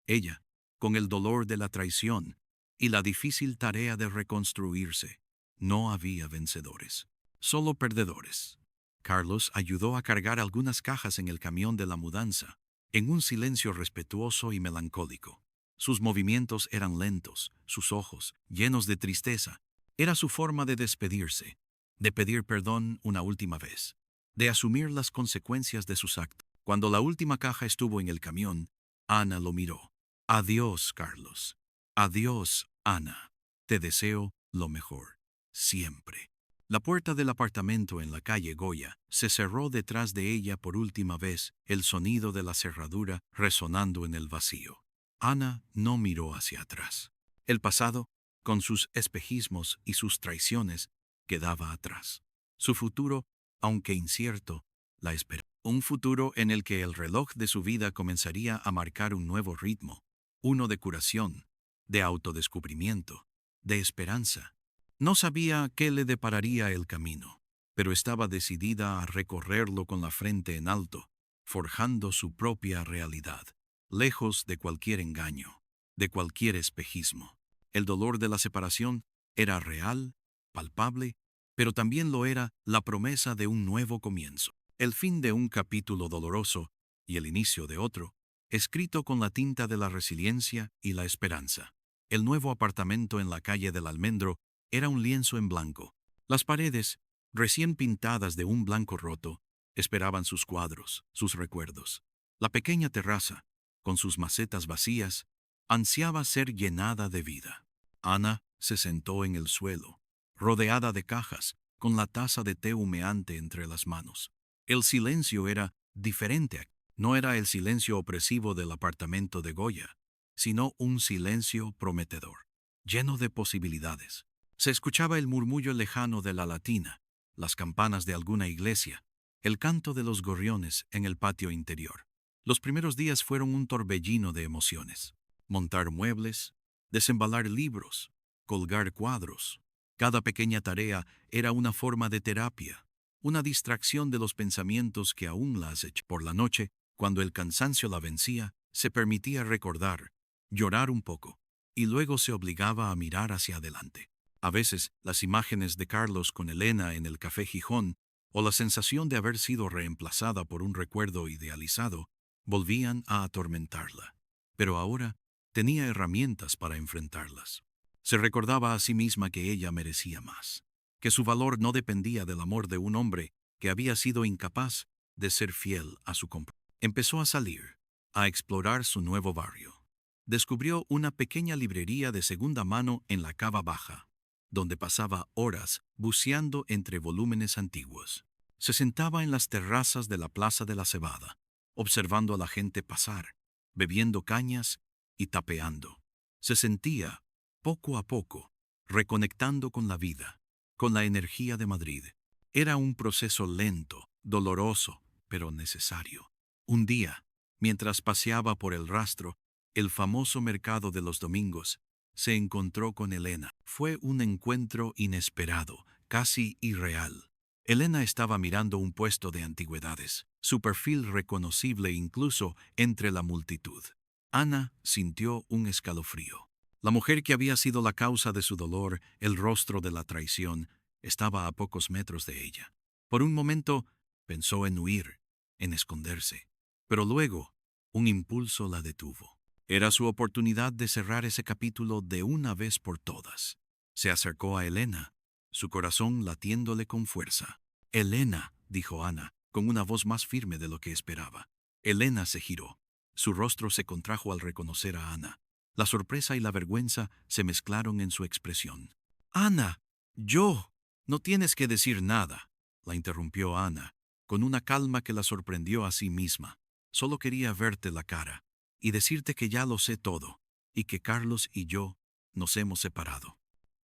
Ella, con el dolor de la traición y la difícil tarea de reconstruirse. No había vencedores, solo perdedores. Carlos ayudó a cargar algunas cajas en el camión de la mudanza, en un silencio respetuoso y melancólico. Sus movimientos eran lentos, sus ojos llenos de tristeza. Era su forma de despedirse, de pedir perdón una última vez, de asumir las consecuencias de sus actos. Cuando la última caja estuvo en el camión, Ana lo miró. Adiós, Carlos. Adiós, Ana. Te deseo lo mejor. Siempre. La puerta del apartamento en la calle Goya se cerró detrás de ella por última vez, el sonido de la cerradura resonando en el vacío. Ana no miró hacia atrás. El pasado, con sus espejismos y sus traiciones, quedaba atrás. Su futuro, aunque incierto, la esperaba. Un futuro en el que el reloj de su vida comenzaría a marcar un nuevo ritmo, uno de curación, de autodescubrimiento, de esperanza. No sabía qué le depararía el camino, pero estaba decidida a recorrerlo con la frente en alto, forjando su propia realidad, lejos de cualquier engaño, de cualquier espejismo. El dolor de la separación era real, palpable, pero también lo era la promesa de un nuevo comienzo. El fin de un capítulo doloroso y el inicio de otro, escrito con la tinta de la resiliencia y la esperanza. El nuevo apartamento en la calle del Almendro era un lienzo en blanco. Las paredes, recién pintadas de un blanco roto, esperaban sus cuadros, sus recuerdos. La pequeña terraza, con sus macetas vacías, ansiaba ser llenada de vida. Ana se sentó en el suelo, rodeada de cajas, con la taza de té humeante entre las manos. El silencio era diferente. No era el silencio opresivo del apartamento de Goya, sino un silencio prometedor, lleno de posibilidades. Se escuchaba el murmullo lejano de la latina, las campanas de alguna iglesia, el canto de los gorriones en el patio interior. Los primeros días fueron un torbellino de emociones. Montar muebles, desembalar libros, colgar cuadros. Cada pequeña tarea era una forma de terapia, una distracción de los pensamientos que aún la acechan. Por la noche, cuando el cansancio la vencía, se permitía recordar, llorar un poco, y luego se obligaba a mirar hacia adelante. A veces, las imágenes de Carlos con Elena en el Café Gijón, o la sensación de haber sido reemplazada por un recuerdo idealizado, volvían a atormentarla. Pero ahora tenía herramientas para enfrentarlas. Se recordaba a sí misma que ella merecía más, que su valor no dependía del amor de un hombre que había sido incapaz de ser fiel a su compromiso. Empezó a salir, a explorar su nuevo barrio. Descubrió una pequeña librería de segunda mano en la Cava Baja, donde pasaba horas buceando entre volúmenes antiguos. Se sentaba en las terrazas de la Plaza de la Cebada, observando a la gente pasar, bebiendo cañas y tapeando. Se sentía, poco a poco, reconectando con la vida, con la energía de Madrid. Era un proceso lento, doloroso, pero necesario. Un día, mientras paseaba por el Rastro, el famoso mercado de los domingos, se encontró con Elena. Fue un encuentro inesperado, casi irreal. Elena estaba mirando un puesto de antigüedades, su perfil reconocible incluso entre la multitud. Ana sintió un escalofrío. La mujer que había sido la causa de su dolor, el rostro de la traición, estaba a pocos metros de ella. Por un momento pensó en huir, en esconderse, pero luego un impulso la detuvo. Era su oportunidad de cerrar ese capítulo de una vez por todas. Se acercó a Elena, su corazón latiéndole con fuerza. «Elena», dijo Ana, con una voz más firme de lo que esperaba. Elena se giró. Su rostro se contrajo al reconocer a Ana. La sorpresa y la vergüenza se mezclaron en su expresión. «Ana, yo. No tienes que decir nada», la interrumpió Ana, con una calma que la sorprendió a sí misma. «Solo quería verte la cara y decirte que ya lo sé todo, y que Carlos y yo nos hemos separado».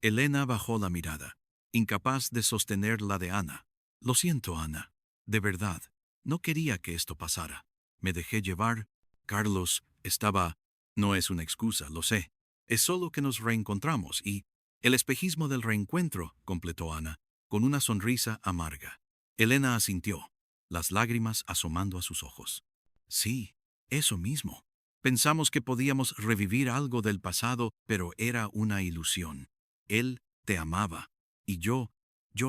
Elena bajó la mirada, incapaz de sostener la de Ana. «Lo siento, Ana. De verdad, no quería que esto pasara. Me dejé llevar. Carlos estaba... No es una excusa, lo sé. Es solo que nos reencontramos y... El espejismo del reencuentro», completó Ana, con una sonrisa amarga. Elena asintió, las lágrimas asomando a sus ojos. «Sí, eso mismo. Pensamos que podíamos revivir algo del pasado, pero era una ilusión. Él te amaba, y yo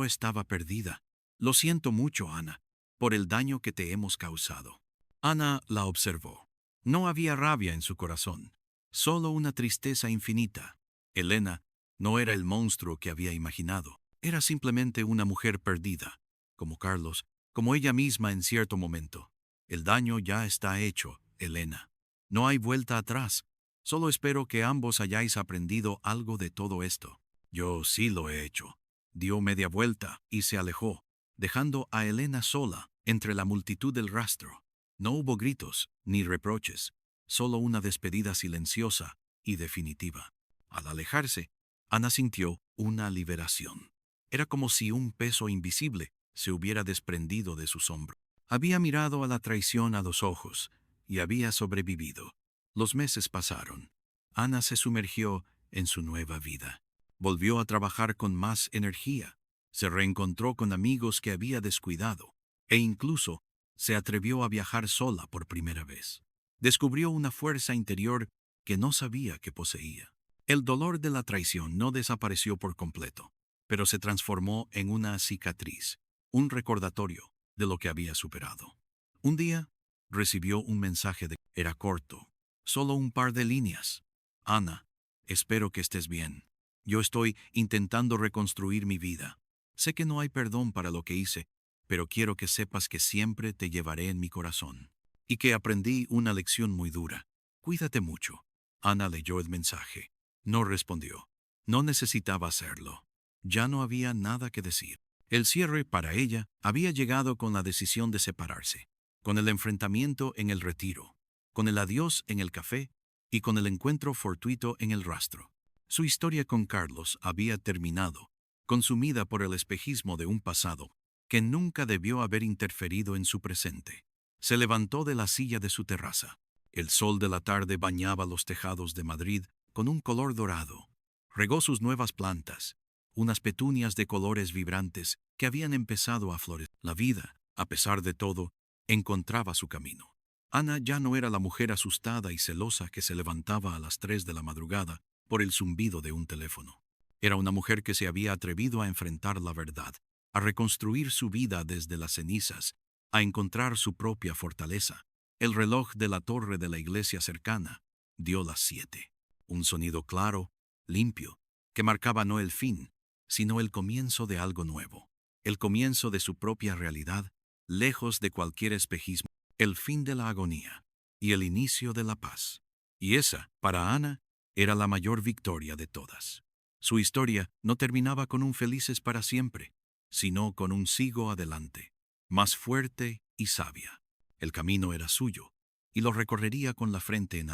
estaba perdida. Lo siento mucho, Ana, por el daño que te hemos causado». Ana la observó. No había rabia en su corazón, solo una tristeza infinita. Elena no era el monstruo que había imaginado. Era simplemente una mujer perdida, como Carlos, como ella misma en cierto momento. «El daño ya está hecho, Elena. No hay vuelta atrás. Solo espero que ambos hayáis aprendido algo de todo esto». «Yo sí lo he hecho». Dio media vuelta y se alejó, dejando a Elena sola entre la multitud del rastro. No hubo gritos ni reproches, solo una despedida silenciosa y definitiva. Al alejarse, Ana sintió una liberación. Era como si un peso invisible se hubiera desprendido de sus hombros. Había mirado a la traición a los ojos y había sobrevivido. Los meses pasaron. Ana se sumergió en su nueva vida. Volvió a trabajar con más energía. Se reencontró con amigos que había descuidado e incluso se atrevió a viajar sola por primera vez. Descubrió una fuerza interior que no sabía que poseía. El dolor de la traición no desapareció por completo, pero se transformó en una cicatriz, un recordatorio de lo que había superado. Un día, recibió un mensaje de... Era corto, solo un par de líneas. «Ana, espero que estés bien. Yo estoy intentando reconstruir mi vida. Sé que no hay perdón para lo que hice, pero quiero que sepas que siempre te llevaré en mi corazón. Y que aprendí una lección muy dura. Cuídate mucho». Ana leyó el mensaje. No respondió. No necesitaba hacerlo. Ya no había nada que decir. El cierre para ella había llegado con la decisión de separarse, con el enfrentamiento en el retiro, con el adiós en el café y con el encuentro fortuito en el rastro. Su historia con Carlos había terminado, consumida por el espejismo de un pasado que nunca debió haber interferido en su presente. Se levantó de la silla de su terraza. El sol de la tarde bañaba los tejados de Madrid con un color dorado. Regó sus nuevas plantas, unas petunias de colores vibrantes que habían empezado a florecer. La vida, a pesar de todo, encontraba su camino. Ana ya no era la mujer asustada y celosa que se levantaba a las 3 de la madrugada por el zumbido de un teléfono. Era una mujer que se había atrevido a enfrentar la verdad, a reconstruir su vida desde las cenizas, a encontrar su propia fortaleza. El reloj de la torre de la iglesia cercana dio las 7. Un sonido claro, limpio, que marcaba no el fin, sino el comienzo de algo nuevo. El comienzo de su propia realidad, lejos de cualquier espejismo. El fin de la agonía y el inicio de la paz. Y esa, para Ana, era la mayor victoria de todas. Su historia no terminaba con un felices para siempre, sino con un sigo adelante, más fuerte y sabia. El camino era suyo, y lo recorrería con la frente en alto.